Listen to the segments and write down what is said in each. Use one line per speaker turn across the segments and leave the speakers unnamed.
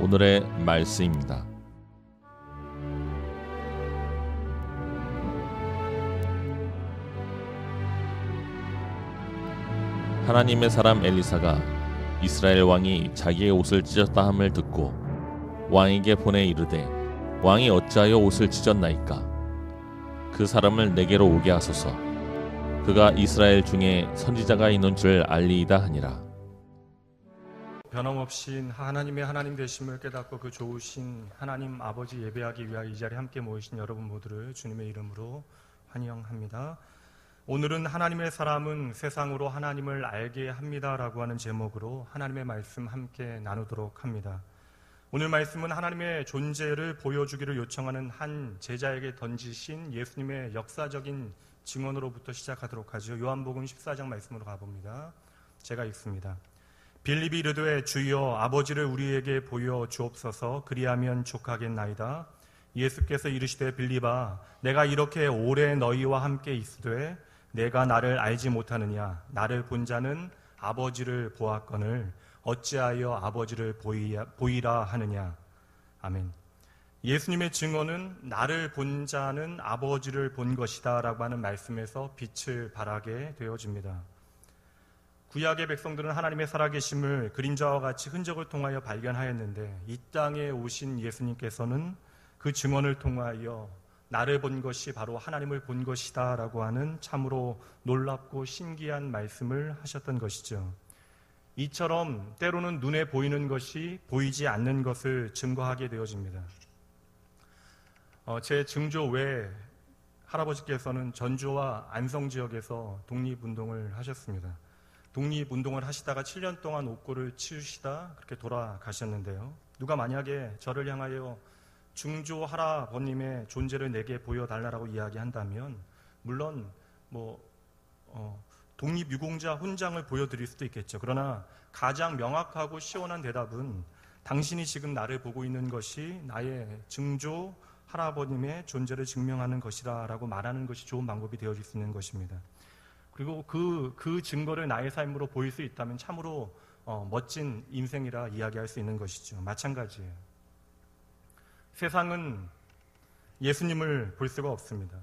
오늘의 말씀입니다. 하나님의 사람 엘리사가 이스라엘 왕이 자기의 옷을 찢었다 함을 듣고 왕에게 보내 이르되 왕이 어찌하여 옷을 찢었나이까? 그 사람을 내게로 오게 하소서. 그가 이스라엘 중에 선지자가 있는 줄 알리이다 하니라.
변함없이 하나님의 하나님 되심을 깨닫고 그 좋으신 하나님 아버지 예배하기 위하여 이 자리에 함께 모이신 여러분 모두를 주님의 이름으로 환영합니다. 오늘은 하나님의 사람은 세상으로 하나님을 알게 합니다라고 하는 제목으로 하나님의 말씀 함께 나누도록 합니다. 오늘 말씀은 하나님의 존재를 보여주기를 요청하는 한 제자에게 던지신 예수님의 역사적인 증언으로부터 시작하도록 하죠. 요한복음 14장 말씀으로 가봅니다. 제가 읽습니다. 빌립이 이르되 주여 아버지를 우리에게 보여 주옵소서. 그리하면 족하겠나이다. 예수께서 이르시되 빌립아 내가 이렇게 오래 너희와 함께 있으되 내가 나를 알지 못하느냐? 나를 본 자는 아버지를 보았거늘 어찌하여 아버지를 보이라 하느냐? 아멘. 예수님의 증언은 나를 본 자는 아버지를 본 것이다 라고 하는 말씀에서 빛을 발하게 되어집니다. 구약의 백성들은 하나님의 살아계심을 그림자와 같이 흔적을 통하여 발견하였는데 이 땅에 오신 예수님께서는 그 증언을 통하여 나를 본 것이 바로 하나님을 본 것이다 라고 하는 참으로 놀랍고 신기한 말씀을 하셨던 것이죠. 이처럼 때로는 눈에 보이는 것이 보이지 않는 것을 증거하게 되어집니다. 제 증조 외 할아버지께서는 전주와 안성 지역에서 독립운동을 하셨습니다. 독립운동을 하시다가 7년 동안 옥고를 치우시다 그렇게 돌아가셨는데요. 누가 만약에 저를 향하여 증조 할아버님의 존재를 내게 보여달라고 이야기한다면 물론 독립유공자 훈장을 보여드릴 수도 있겠죠. 그러나 가장 명확하고 시원한 대답은 당신이 지금 나를 보고 있는 것이 나의 증조 할아버님의 존재를 증명하는 것이다 라고 말하는 것이 좋은 방법이 되어질 수 있는 것입니다. 그리고 그 증거를 나의 삶으로 보일 수 있다면 참으로 멋진 인생이라 이야기할 수 있는 것이죠. 마찬가지예요. 세상은 예수님을 볼 수가 없습니다.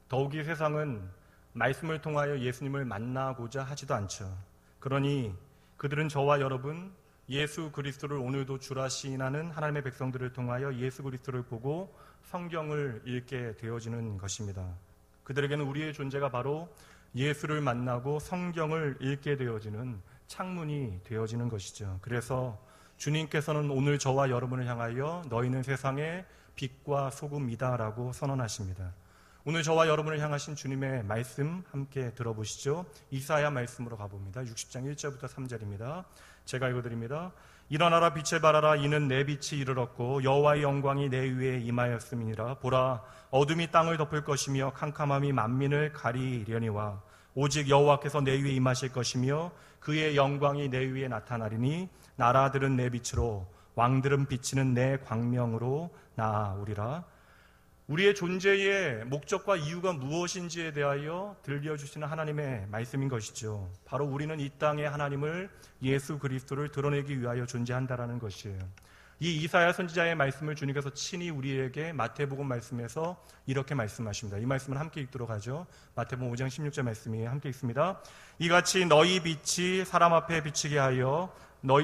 더욱이 세상은 말씀을 통하여 예수님을 만나고자 하지도 않죠. 그러니 그들은 저와 여러분 예수 그리스도를 오늘도 주라 시인하는 하나님의 백성들을 통하여 예수 그리스도를 보고 성경을 읽게 되어지는 것입니다. 그들에게는 우리의 존재가 바로 예수를 만나고 성경을 읽게 되어지는 창문이 되어지는 것이죠. 그래서 주님께서는 오늘 저와 여러분을 향하여 너희는 세상의 빛과 소금이다 라고 선언하십니다. 오늘 저와 여러분을 향하신 주님의 말씀 함께 들어보시죠. 이사야 말씀으로 가봅니다. 60장 1절부터 3절입니다. 제가 읽어드립니다. 일어나라 빛을 발하라 이는 내 빛이 이르렀고 여호와의 영광이 내 위에 임하였음이니라. 보라 어둠이 땅을 덮을 것이며 캄캄함이 만민을 가리려니와 오직 여호와께서 내 위에 임하실 것이며 그의 영광이 내 위에 나타나리니 나라들은 내 빛으로 왕들은 비치는 내 광명으로 나아오리라. 우리의 존재의 목적과 이유가 무엇인지에 대하여 들려주시는 하나님의 말씀인 것이죠. 바로 우리는 이 땅에 하나님을 예수 그리스도를 드러내기 위하여 존재한다라는 것이에요. 이 이사야 선지자의 말씀을 주님께서 친히 우리에게 마태복음 말씀에서 이렇게 말씀하십니다. 이 말씀을 함께 읽도록 하죠. 마태복음 5장 16절 말씀이 함께 읽습니다. 이같이 너희 빛이 사람 앞에 비치게 하여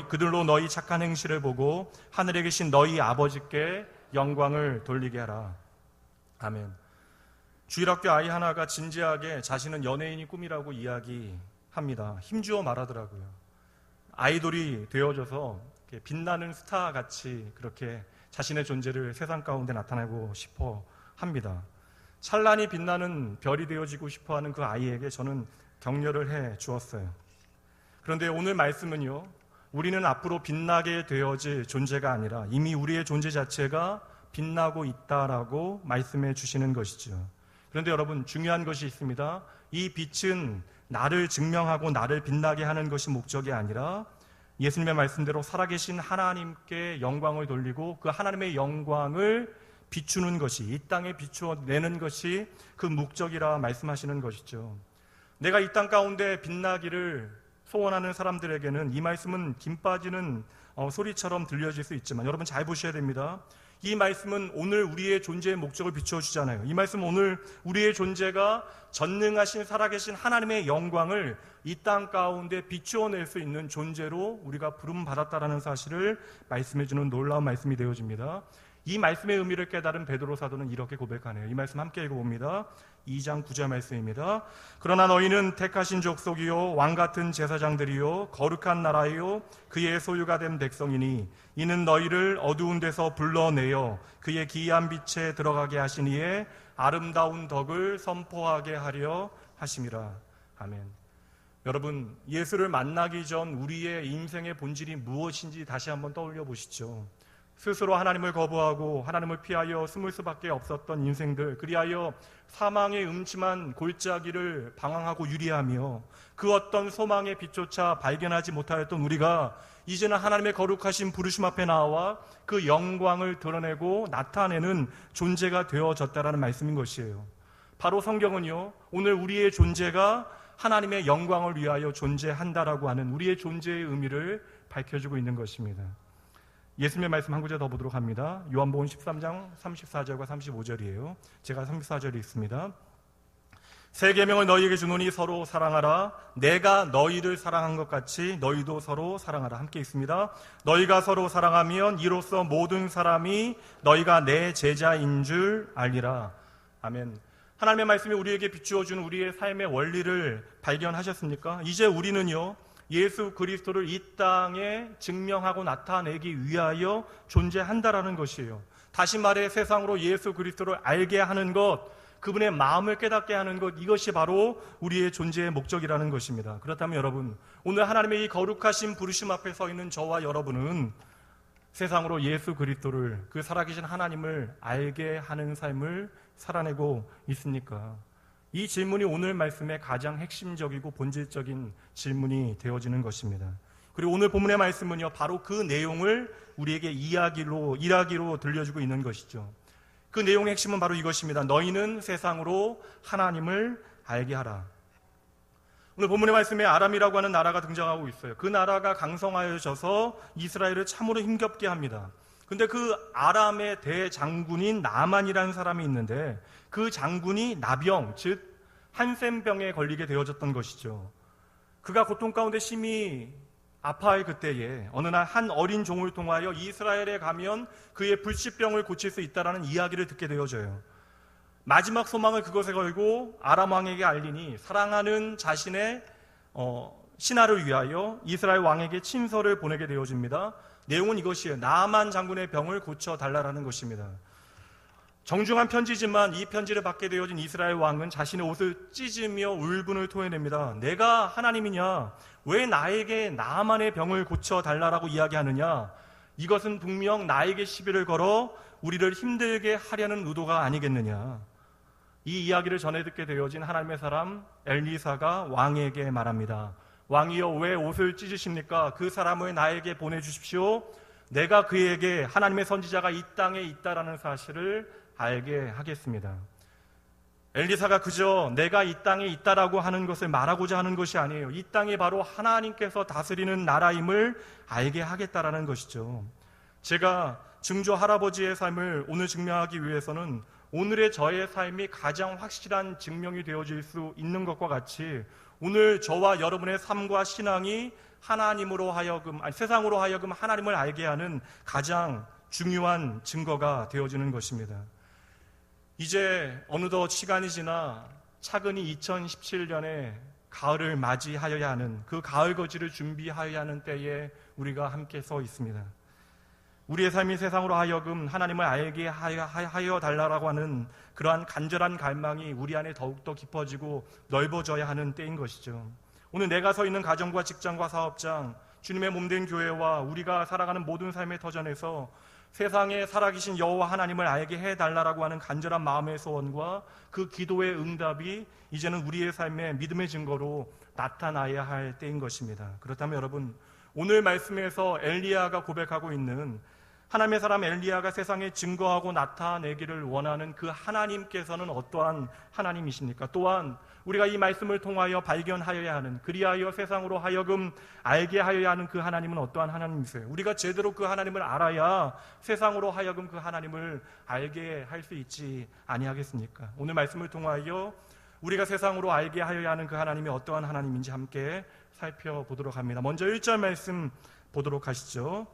그들로 너희 착한 행실을 보고 하늘에 계신 너희 아버지께 영광을 돌리게 하라. 아멘. 주일학교 아이 하나가 진지하게 자신은 연예인이 꿈이라고 이야기합니다. 힘주어 말하더라고요. 아이돌이 되어져서 빛나는 스타같이 그렇게 자신의 존재를 세상 가운데 나타내고 싶어 합니다. 찬란히 빛나는 별이 되어지고 싶어하는 그 아이에게 저는 격려를 해 주었어요. 그런데 오늘 말씀은요, 우리는 앞으로 빛나게 되어질 존재가 아니라 이미 우리의 존재 자체가 빛나고 있다라고 말씀해 주시는 것이죠. 그런데 여러분 중요한 것이 있습니다. 이 빛은 나를 증명하고 나를 빛나게 하는 것이 목적이 아니라 예수님의 말씀대로 살아계신 하나님께 영광을 돌리고 그 하나님의 영광을 비추는 것이, 이 땅에 비추어내는 것이 그 목적이라 말씀하시는 것이죠. 내가 이 땅 가운데 빛나기를 소원하는 사람들에게는 이 말씀은 김 빠지는 소리처럼 들려질 수 있지만 여러분 잘 보셔야 됩니다. 이 말씀은 오늘 우리의 존재의 목적을 비추어 주잖아요. 이 말씀은 오늘 우리의 존재가 전능하신 살아계신 하나님의 영광을 이 땅 가운데 비추어낼 수 있는 존재로 우리가 부름받았다라는 사실을 말씀해 주는 놀라운 말씀이 되어집니다. 이 말씀의 의미를 깨달은 베드로 사도는 이렇게 고백하네요. 이 말씀 함께 읽어봅니다. 2장 9절 말씀입니다. 그러나 너희는 택하신 족속이요 왕같은 제사장들이요 거룩한 나라요 그의 소유가 된 백성이니 이는 너희를 어두운 데서 불러내어 그의 기이한 빛에 들어가게 하신 이의 아름다운 덕을 선포하게 하려 하심이라. 아멘. 여러분, 예수를 만나기 전 우리의 인생의 본질이 무엇인지 다시 한번 떠올려 보시죠. 스스로 하나님을 거부하고 하나님을 피하여 숨을 수밖에 없었던 인생들, 그리하여 사망의 음침한 골짜기를 방황하고 유리하며 그 어떤 소망의 빛조차 발견하지 못하였던 우리가 이제는 하나님의 거룩하신 부르심 앞에 나와 그 영광을 드러내고 나타내는 존재가 되어졌다라는 말씀인 것이에요. 바로 성경은요, 오늘 우리의 존재가 하나님의 영광을 위하여 존재한다라고 하는 우리의 존재의 의미를 밝혀주고 있는 것입니다. 예수님의 말씀 한 구절 더 보도록 합니다. 요한복음 13장 34절과 35절이에요. 제가 34절 읽습니다. 새 계명을 너희에게 주노니 서로 사랑하라. 내가 너희를 사랑한 것 같이 너희도 서로 사랑하라. 함께 읽습니다. 너희가 서로 사랑하면 이로써 모든 사람이 너희가 내 제자인 줄 알리라. 아멘. 하나님의 말씀이 우리에게 비추어주는 우리의 삶의 원리를 발견하셨습니까? 이제 우리는요, 예수 그리스도를 이 땅에 증명하고 나타내기 위하여 존재한다라는 것이에요. 다시 말해 세상으로 예수 그리스도를 알게 하는 것, 그분의 마음을 깨닫게 하는 것, 이것이 바로 우리의 존재의 목적이라는 것입니다. 그렇다면 여러분, 오늘 하나님의 이 거룩하신 부르심 앞에 서 있는 저와 여러분은 세상으로 예수 그리스도를, 그 살아계신 하나님을 알게 하는 삶을 살아내고 있습니까? 이 질문이 오늘 말씀의 가장 핵심적이고 본질적인 질문이 되어지는 것입니다. 그리고 오늘 본문의 말씀은요, 바로 그 내용을 우리에게 이야기로 들려주고 있는 것이죠. 그 내용의 핵심은 바로 이것입니다. 너희는 세상으로 하나님을 알게 하라. 오늘 본문의 말씀에 아람이라고 하는 나라가 등장하고 있어요. 그 나라가 강성하여져서 이스라엘을 참으로 힘겹게 합니다. 근데 그 아람의 대장군인 나만이라는 사람이 있는데 그 장군이 나병, 즉 한센병에 걸리게 되어졌던 것이죠. 그가 고통 가운데 심히 아파할 그때에 어느 날 한 어린 종을 통하여 이스라엘에 가면 그의 불치병을 고칠 수 있다는 이야기를 듣게 되어져요. 마지막 소망을 그것에 걸고 아람 왕에게 알리니 사랑하는 자신의 신하를 위하여 이스라엘 왕에게 친서를 보내게 되어집니다. 내용은 이것이에요. 나만 장군의 병을 고쳐달라는 것입니다. 정중한 편지지만 이 편지를 받게 되어진 이스라엘 왕은 자신의 옷을 찢으며 울분을 토해냅니다. 내가 하나님이냐? 왜 나에게 나만의 병을 고쳐달라고 이야기하느냐? 이것은 분명 나에게 시비를 걸어 우리를 힘들게 하려는 의도가 아니겠느냐? 이 이야기를 전해 듣게 되어진 하나님의 사람 엘리사가 왕에게 말합니다. 왕이여, 왜 옷을 찢으십니까? 그 사람을 나에게 보내주십시오. 내가 그에게 하나님의 선지자가 이 땅에 있다라는 사실을 알게 하겠습니다. 엘리사가 그저 내가 이 땅에 있다라고 하는 것을 말하고자 하는 것이 아니에요. 이 땅이 바로 하나님께서 다스리는 나라임을 알게 하겠다라는 것이죠. 제가 증조 할아버지의 삶을 오늘 증명하기 위해서는 오늘의 저의 삶이 가장 확실한 증명이 되어질 수 있는 것과 같이 오늘 저와 여러분의 삶과 신앙이 세상으로 하여금 하나님을 알게 하는 가장 중요한 증거가 되어지는 것입니다. 이제 어느덧 시간이 지나 차근히 2017년에 가을을 맞이하여야 하는, 그 가을 거지를 준비하여야 하는 때에 우리가 함께 서 있습니다. 우리의 삶이 세상으로 하여금 하나님을 알게 하여 달라고 하는 그러한 간절한 갈망이 우리 안에 더욱더 깊어지고 넓어져야 하는 때인 것이죠. 오늘 내가 서 있는 가정과 직장과 사업장, 주님의 몸된 교회와 우리가 살아가는 모든 삶의 터전에서 세상에 살아계신 여호와 하나님을 알게 해달라고 하는 간절한 마음의 소원과 그 기도의 응답이 이제는 우리의 삶의 믿음의 증거로 나타나야 할 때인 것입니다. 그렇다면 여러분, 오늘 말씀에서 엘리야가 고백하고 있는 하나님의 사람 엘리야가 세상에 증거하고 나타내기를 원하는 그 하나님께서는 어떠한 하나님이십니까? 또한 우리가 이 말씀을 통하여 발견하여야 하는, 그리하여 세상으로 하여금 알게 하여야 하는 그 하나님은 어떠한 하나님이세요? 우리가 제대로 그 하나님을 알아야 세상으로 하여금 그 하나님을 알게 할 수 있지 아니하겠습니까? 오늘 말씀을 통하여 우리가 세상으로 알게 하여야 하는 그 하나님이 어떠한 하나님인지 함께 살펴보도록 합니다. 먼저 1절 말씀 보도록 하시죠.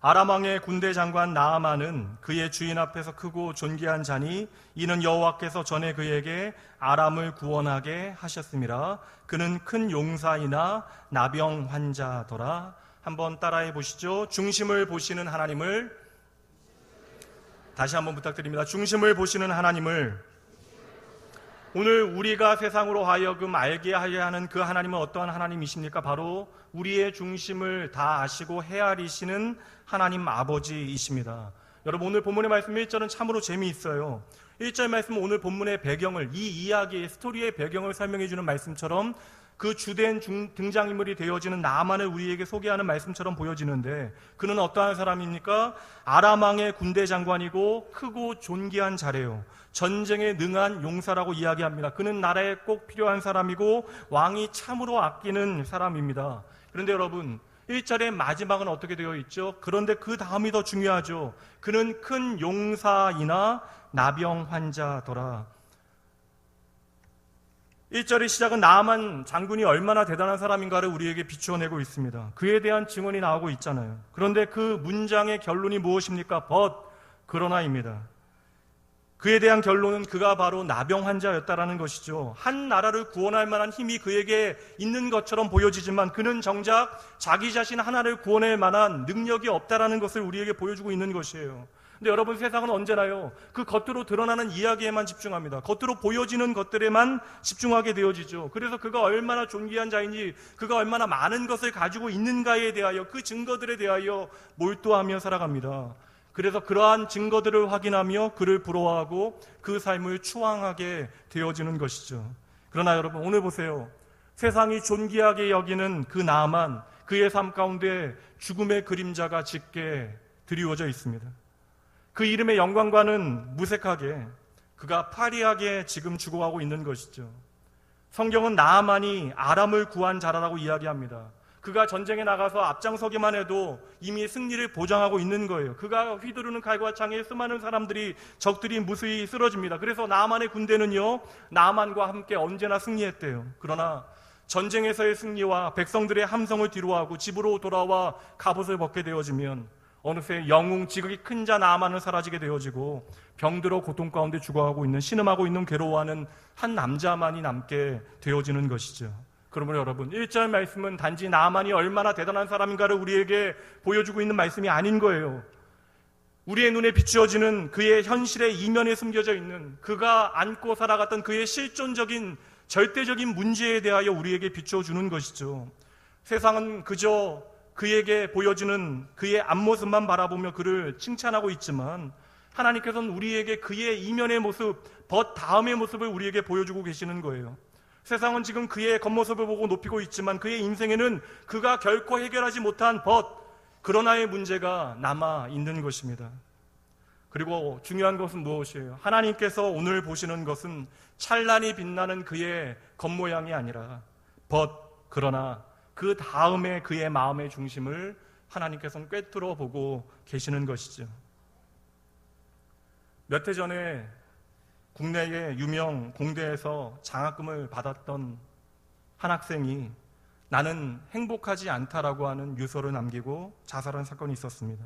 아람 왕의 군대 장관 나아만은 그의 주인 앞에서 크고 존귀한 자니 이는 여호와께서 전에 그에게 아람을 구원하게 하셨음이라. 그는 큰 용사이나 나병 환자더라. 한번 따라해 보시죠. 중심을 보시는 하나님을, 다시 한번 부탁드립니다. 중심을 보시는 하나님을. 오늘 우리가 세상으로 하여금 알게 하여야 하는 그 하나님은 어떠한 하나님이십니까? 바로 우리의 중심을 다 아시고 헤아리시는 하나님 아버지이십니다. 여러분, 오늘 본문의 말씀 1절은 참으로 재미있어요. 1절 말씀은 오늘 본문의 배경을, 이 이야기의 스토리의 배경을 설명해 주는 말씀처럼 그 주된 등장인물이 되어지는 나아만을 우리에게 소개하는 말씀처럼 보여지는데, 그는 어떠한 사람입니까? 아람 왕의 군대 장관이고 크고 존귀한 자래요. 전쟁에 능한 용사라고 이야기합니다. 그는 나라에 꼭 필요한 사람이고 왕이 참으로 아끼는 사람입니다. 그런데 여러분, 1절의 마지막은 어떻게 되어 있죠? 그런데 그 다음이 더 중요하죠. 그는 큰 용사이나 나병 환자더라. 1절의 시작은 나아만 장군이 얼마나 대단한 사람인가를 우리에게 비추어내고 있습니다. 그에 대한 증언이 나오고 있잖아요. 그런데 그 문장의 결론이 무엇입니까? 그러나입니다. 그에 대한 결론은 그가 바로 나병 환자였다라는 것이죠. 한 나라를 구원할 만한 힘이 그에게 있는 것처럼 보여지지만 그는 정작 자기 자신 하나를 구원할 만한 능력이 없다라는 것을 우리에게 보여주고 있는 것이에요. 근데 여러분, 세상은 언제나요, 그 겉으로 드러나는 이야기에만 집중합니다. 겉으로 보여지는 것들에만 집중하게 되어지죠. 그래서 그가 얼마나 존귀한 자인지, 그가 얼마나 많은 것을 가지고 있는가에 대하여, 그 증거들에 대하여 몰두하며 살아갑니다. 그래서 그러한 증거들을 확인하며 그를 부러워하고 그 삶을 추앙하게 되어지는 것이죠. 그러나 여러분, 오늘 보세요. 세상이 존귀하게 여기는 그 나아만, 그의 삶 가운데 죽음의 그림자가 짙게 드리워져 있습니다. 그 이름의 영광과는 무색하게, 그가 파리하게 지금 죽어가고 있는 것이죠. 성경은 나아만이 아람을 구한 자라라고 이야기합니다. 그가 전쟁에 나가서 앞장서기만 해도 이미 승리를 보장하고 있는 거예요. 그가 휘두르는 칼과 창에 수많은 사람들이, 적들이 무수히 쓰러집니다. 그래서 나아만의 군대는요, 나아만과 함께 언제나 승리했대요. 그러나 전쟁에서의 승리와 백성들의 함성을 뒤로하고 집으로 돌아와 갑옷을 벗게 되어지면 어느새 영웅 지극히 큰 자 나아만은 사라지게 되어지고 병들어 고통 가운데 죽어가고 있는, 신음하고 있는, 괴로워하는 한 남자만이 남게 되어지는 것이죠. 그러므로 여러분, 1절 말씀은 단지 나아만이 얼마나 대단한 사람인가를 우리에게 보여주고 있는 말씀이 아닌 거예요. 우리의 눈에 비추어지는 그의 현실의 이면에 숨겨져 있는, 그가 안고 살아갔던 그의 실존적인 절대적인 문제에 대하여 우리에게 비춰주는 것이죠. 세상은 그저 그에게 보여지는 그의 앞모습만 바라보며 그를 칭찬하고 있지만 하나님께서는 우리에게 그의 이면의 모습, 다음의 모습을 우리에게 보여주고 계시는 거예요. 세상은 지금 그의 겉모습을 보고 높이고 있지만 그의 인생에는 그가 결코 해결하지 못한 그러나의 문제가 남아 있는 것입니다. 그리고 중요한 것은 무엇이에요? 하나님께서 오늘 보시는 것은 찬란히 빛나는 그의 겉모양이 아니라 그러나 그 다음에 그의 마음의 중심을 하나님께서는 꿰뚫어 보고 계시는 것이죠. 몇 해 전에 국내의 유명 공대에서 장학금을 받았던 한 학생이 나는 행복하지 않다라고 하는 유서를 남기고 자살한 사건이 있었습니다.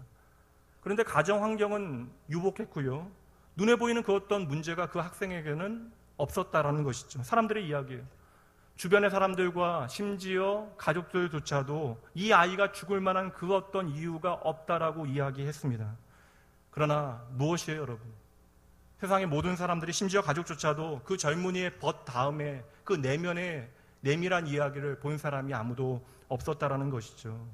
그런데 가정 환경은 유복했고요. 눈에 보이는 그 어떤 문제가 그 학생에게는 없었다라는 것이죠. 사람들의 이야기예요. 주변의 사람들과 심지어 가족들조차도 이 아이가 죽을 만한 그 어떤 이유가 없다라고 이야기했습니다. 그러나 무엇이에요, 여러분? 세상의 모든 사람들이, 심지어 가족조차도 그 젊은이의 다음에 그 내면의 내밀한 이야기를 본 사람이 아무도 없었다라는 것이죠.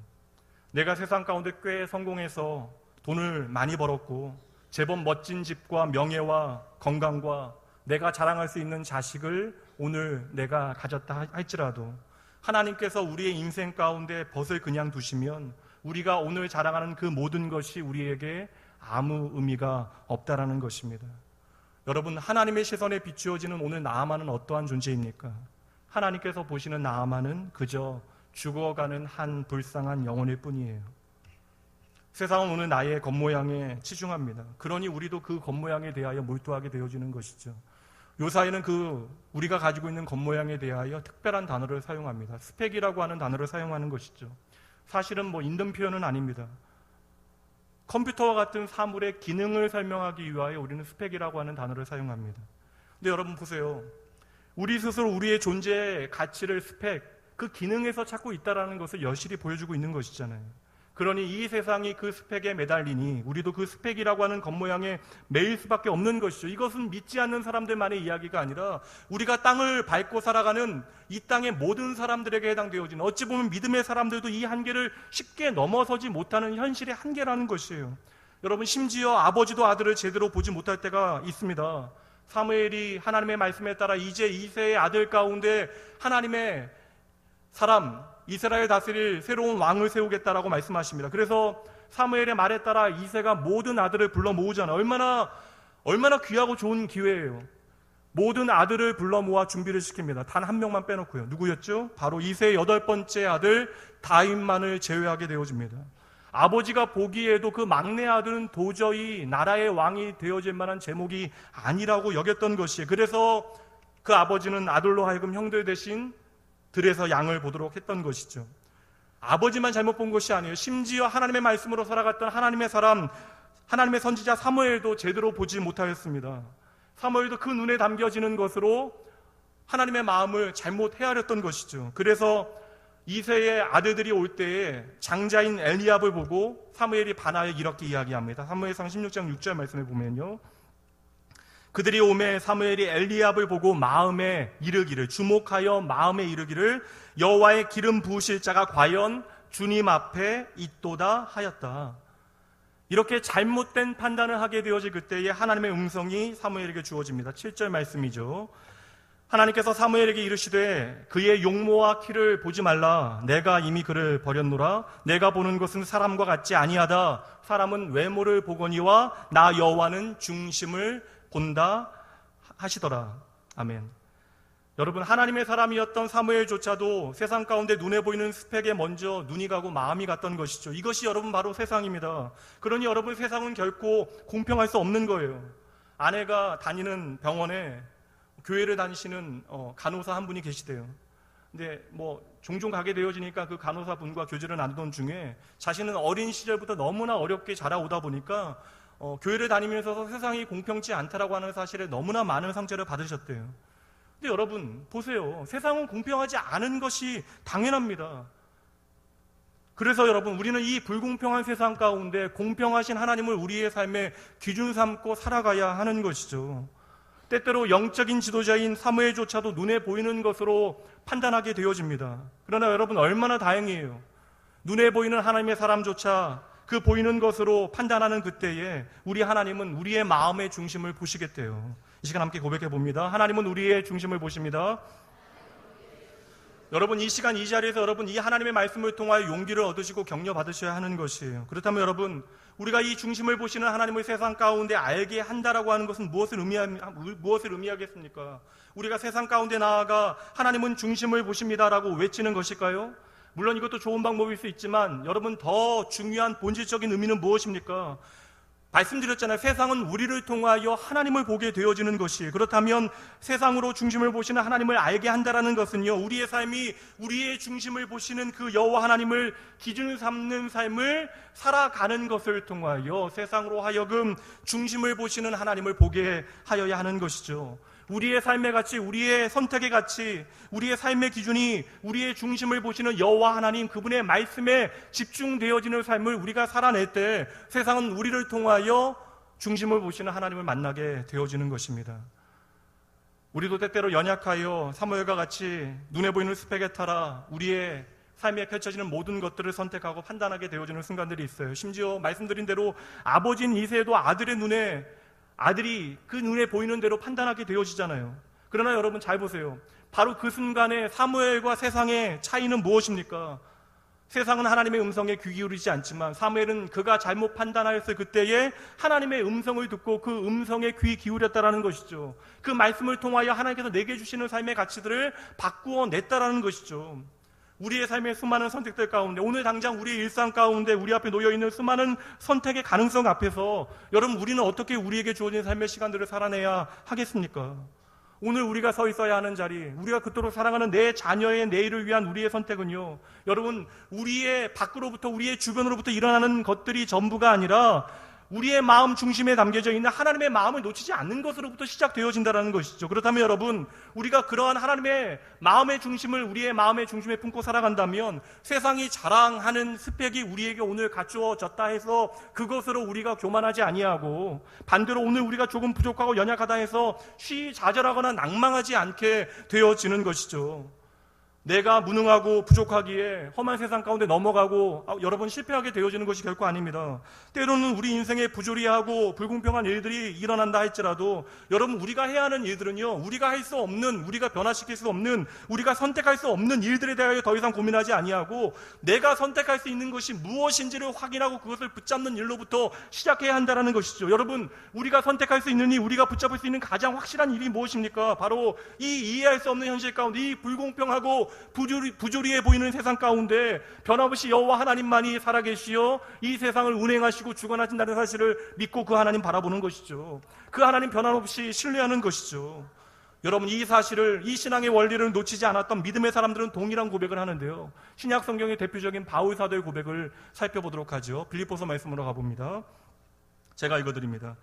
내가 세상 가운데 꽤 성공해서 돈을 많이 벌었고 제법 멋진 집과 명예와 건강과 내가 자랑할 수 있는 자식을 오늘 내가 가졌다 할지라도 하나님께서 우리의 인생 가운데 벗을 그냥 두시면 우리가 오늘 자랑하는 그 모든 것이 우리에게 아무 의미가 없다라는 것입니다. 여러분, 하나님의 시선에 비추어지는 오늘 나아만은 어떠한 존재입니까? 하나님께서 보시는 나아만은 그저 죽어가는 한 불쌍한 영혼일 뿐이에요. 세상은 오늘 나의 겉모양에 치중합니다. 그러니 우리도 그 겉모양에 대하여 몰두하게 되어지는 것이죠. 요사이는 우리가 가지고 있는 겉모양에 대하여 특별한 단어를 사용합니다. 스펙이라고 하는 단어를 사용하는 것이죠. 사실은 있는 표현은 아닙니다. 컴퓨터와 같은 사물의 기능을 설명하기 위하여 우리는 스펙이라고 하는 단어를 사용합니다. 근데 여러분 보세요. 우리 스스로 우리의 존재의 가치를 스펙, 그 기능에서 찾고 있다는 것을 여실히 보여주고 있는 것이잖아요. 그러니 이 세상이 그 스펙에 매달리니 우리도 그 스펙이라고 하는 겉모양에 매일 수밖에 없는 것이죠. 이것은 믿지 않는 사람들만의 이야기가 아니라 우리가 땅을 밟고 살아가는 이 땅의 모든 사람들에게 해당되어지는, 어찌 보면 믿음의 사람들도 이 한계를 쉽게 넘어서지 못하는 현실의 한계라는 것이에요. 여러분, 심지어 아버지도 아들을 제대로 보지 못할 때가 있습니다. 사무엘이 하나님의 말씀에 따라 이제 이새의 아들 가운데 하나님의 사람, 이스라엘 다스릴 새로운 왕을 세우겠다라고 말씀하십니다. 그래서 사무엘의 말에 따라 이새가 모든 아들을 불러 모으잖아요. 얼마나 귀하고 좋은 기회예요. 모든 아들을 불러 모아 준비를 시킵니다. 단 한 명만 빼놓고요. 누구였죠? 바로 이새의 8번째 아들 다윗만을 제외하게 되어집니다. 아버지가 보기에도 그 막내 아들은 도저히 나라의 왕이 되어질 만한 제목이 아니라고 여겼던 것이에요. 그래서 그 아버지는 아들로 하여금 형들 대신 들에서 양을 보도록 했던 것이죠. 아버지만 잘못 본 것이 아니에요. 심지어 하나님의 말씀으로 살아갔던 하나님의 사람, 하나님의 선지자 사무엘도 제대로 보지 못하였습니다. 사무엘도 그 눈에 담겨지는 것으로 하나님의 마음을 잘못 헤아렸던 것이죠. 그래서 이새의 아들들이 올 때에 장자인 엘리압을 보고 사무엘이 반하여 이렇게 이야기합니다. 사무엘상 16장 6절 말씀에 보면요, 그들이 오매 사무엘이 엘리압을 보고 마음에 이르기를, 주목하여 마음에 이르기를, 여호와의 기름 부으실 자가 과연 주님 앞에 있도다 하였다. 이렇게 잘못된 판단을 하게 되어질 그때에 하나님의 음성이 사무엘에게 주어집니다. 7절 말씀이죠. 하나님께서 사무엘에게 이르시되 그의 용모와 키를 보지 말라. 내가 이미 그를 버렸노라. 내가 보는 것은 사람과 같지 아니하다. 사람은 외모를 보거니와 나 여호와는 중심을 본다 하시더라. 아멘. 여러분, 하나님의 사람이었던 사무엘조차도 세상 가운데 눈에 보이는 스펙에 먼저 눈이 가고 마음이 갔던 것이죠. 이것이 여러분 바로 세상입니다. 그러니 여러분, 세상은 결코 공평할 수 없는 거예요. 아내가 다니는 병원에 교회를 다니시는 간호사 한 분이 계시대요. 근데 종종 가게 되어지니까 그 간호사 분과 교제를 나누던 중에 자신은 어린 시절부터 너무나 어렵게 자라오다 보니까 교회를 다니면서 세상이 공평치 않다라고 하는 사실에 너무나 많은 상처를 받으셨대요. 근데 여러분 보세요. 세상은 공평하지 않은 것이 당연합니다. 그래서 여러분, 우리는 이 불공평한 세상 가운데 공평하신 하나님을 우리의 삶의 기준 삼고 살아가야 하는 것이죠. 때때로 영적인 지도자인 사무엘조차도 눈에 보이는 것으로 판단하게 되어집니다. 그러나 여러분, 얼마나 다행이에요. 눈에 보이는 하나님의 사람조차 그 보이는 것으로 판단하는 그때에 우리 하나님은 우리의 마음의 중심을 보시겠대요. 이 시간 함께 고백해 봅니다. 하나님은 우리의 중심을 보십니다. 여러분, 이 시간 이 자리에서 여러분 이 하나님의 말씀을 통하여 용기를 얻으시고 격려 받으셔야 하는 것이에요. 그렇다면 여러분, 우리가 이 중심을 보시는 하나님의 세상 가운데 알게 한다라고 하는 것은 무엇을 의미하겠습니까? 우리가 세상 가운데 나아가 하나님은 중심을 보십니다라고 외치는 것일까요? 물론 이것도 좋은 방법일 수 있지만 여러분, 더 중요한 본질적인 의미는 무엇입니까? 말씀드렸잖아요. 세상은 우리를 통하여 하나님을 보게 되어지는 것이, 그렇다면 세상으로 중심을 보시는 하나님을 알게 한다라는 것은요, 우리의 삶이 우리의 중심을 보시는 그 여호와 하나님을 기준 삼는 삶을 살아가는 것을 통하여 세상으로 하여금 중심을 보시는 하나님을 보게 하여야 하는 것이죠. 우리의 삶의 가치, 우리의 선택의 가치, 우리의 삶의 기준이 우리의 중심을 보시는 여호와 하나님, 그분의 말씀에 집중되어지는 삶을 우리가 살아낼 때 세상은 우리를 통하여 중심을 보시는 하나님을 만나게 되어지는 것입니다. 우리도 때때로 연약하여 사무엘과 같이 눈에 보이는 스펙에 따라 우리의 삶에 펼쳐지는 모든 것들을 선택하고 판단하게 되어지는 순간들이 있어요. 심지어 말씀드린 대로 아버지인 이새도 아들이 그 눈에 보이는 대로 판단하게 되어지잖아요. 그러나 여러분 잘 보세요. 바로 그 순간에 사무엘과 세상의 차이는 무엇입니까? 세상은 하나님의 음성에 귀 기울이지 않지만 사무엘은 그가 잘못 판단하였을 그때에 하나님의 음성을 듣고 그 음성에 귀 기울였다라는 것이죠. 그 말씀을 통하여 하나님께서 내게 주시는 삶의 가치들을 바꾸어 냈다라는 것이죠. 우리의 삶의 수많은 선택들 가운데, 오늘 당장 우리의 일상 가운데 우리 앞에 놓여있는 수많은 선택의 가능성 앞에서 여러분, 우리는 어떻게 우리에게 주어진 삶의 시간들을 살아내야 하겠습니까? 오늘 우리가 서 있어야 하는 자리, 우리가 그토록 사랑하는 내 자녀의 내일을 위한 우리의 선택은요, 여러분, 우리의 밖으로부터, 우리의 주변으로부터 일어나는 것들이 전부가 아니라 우리의 마음 중심에 담겨져 있는 하나님의 마음을 놓치지 않는 것으로부터 시작되어진다는 것이죠. 그렇다면 여러분, 우리가 그러한 하나님의 마음의 중심을 우리의 마음의 중심에 품고 살아간다면 세상이 자랑하는 스펙이 우리에게 오늘 갖추어졌다 해서 그것으로 우리가 교만하지 아니하고, 반대로 오늘 우리가 조금 부족하고 연약하다 해서 시자절하거나 낭망하지 않게 되어지는 것이죠. 내가 무능하고 부족하기에 험한 세상 가운데 넘어가고 여러분 실패하게 되어지는 것이 결코 아닙니다. 때로는 우리 인생에 부조리하고 불공평한 일들이 일어난다 할지라도 여러분, 우리가 해야 하는 일들은요, 우리가 할 수 없는, 우리가 변화시킬 수 없는, 우리가 선택할 수 없는 일들에 대하여 더 이상 고민하지 아니하고 내가 선택할 수 있는 것이 무엇인지를 확인하고 그것을 붙잡는 일로부터 시작해야 한다는 것이죠. 여러분, 우리가 선택할 수 있는 일, 우리가 붙잡을 수 있는 가장 확실한 일이 무엇입니까? 바로 이 이해할 수 없는 현실 가운데, 이 불공평하고 부조리해 보이는 세상 가운데 변함없이 여호와 하나님만이 살아계시어 이 세상을 운행하시고 주관하신다는 사실을 믿고 그 하나님 바라보는 것이죠. 그 하나님 변함없이 신뢰하는 것이죠. 여러분, 이 사실을, 이 신앙의 원리를 놓치지 않았던 믿음의 사람들은 동일한 고백을 하는데요, 신약 성경의 대표적인 바울 사도의 고백을 살펴보도록 하죠. 빌립보서 말씀으로 가봅니다. 제가 읽어드립니다.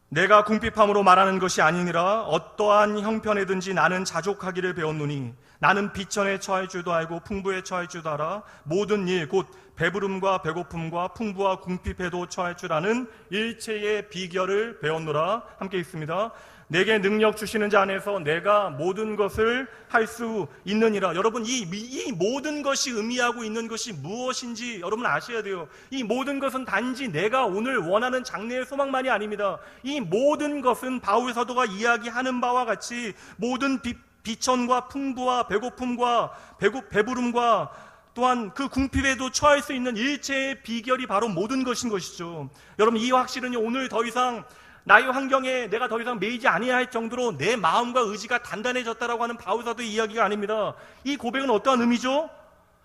내가 궁핍함으로 말하는 것이 아니니라. 어떠한 형편에든지 나는 자족하기를 배웠노니 나는 비천에 처할 줄도 알고 풍부에 처할 줄도 알아. 모든 일 곧 배부름과 배고픔과 풍부와 궁핍에도 처할 줄 아는 일체의 비결을 배웠노라. 함께 읽습니다. 내게 능력 주시는 자 안에서 내가 모든 것을 할 수 있느니라. 여러분, 이 모든 것이 의미하고 있는 것이 무엇인지 여러분 아셔야 돼요. 이 모든 것은 단지 내가 오늘 원하는 장래의 소망만이 아닙니다. 이 모든 것은 바울 사도가 이야기하는 바와 같이 모든 비천과 풍부와 배고픔과 배부름과 또한 그 궁핍에도 처할 수 있는 일체의 비결이 바로 모든 것인 것이죠. 여러분, 이 확실은요, 오늘 더 이상 나의 환경에 내가 더 이상 매이지 아니할 정도로 내 마음과 의지가 단단해졌다라고 하는 바울 사도의 이야기가 아닙니다. 이 고백은 어떠한 의미죠?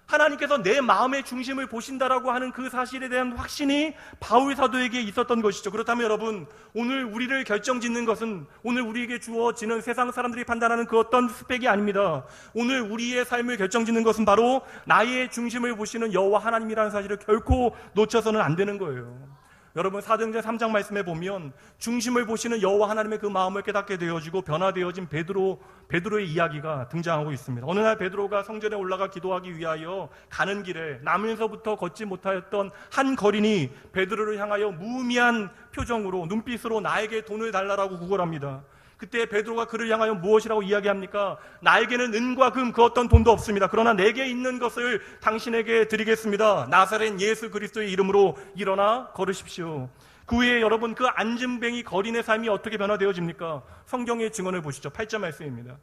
하나님께서 내 마음의 중심을 보신다라고 하는 그 사실에 대한 확신이 바울 사도에게 있었던 것이죠. 그렇다면 여러분, 오늘 우리를 결정짓는 것은 오늘 우리에게 주어지는 세상 사람들이 판단하는 그 어떤 스펙이 아닙니다. 오늘 우리의 삶을 결정짓는 것은 바로 나의 중심을 보시는 여호와 하나님이라는 사실을 결코 놓쳐서는 안 되는 거예요. 여러분, 사도행전 3장 말씀에 보면 중심을 보시는 여호와 하나님의 그 마음을 깨닫게 되어지고 변화되어진 베드로의 이야기가 등장하고 있습니다. 어느 날 베드로가 성전에 올라가 기도하기 위하여 가는 길에 나면서부터 걷지 못하였던 한 거린이 베드로를 향하여 무의미한 표정으로, 눈빛으로 나에게 돈을 달라라고 구걸합니다. 그때 베드로가 그를 향하여 무엇이라고 이야기합니까? 나에게는 은과 금 그 어떤 돈도 없습니다. 그러나 내게 있는 것을 당신에게 드리겠습니다. 나사렛 예수 그리스도의 이름으로 일어나 걸으십시오. 그 후에 여러분, 그 안진뱅이 거린의 삶이 어떻게 변화되어집니까? 성경의 증언을 보시죠. 8절 말씀입니다.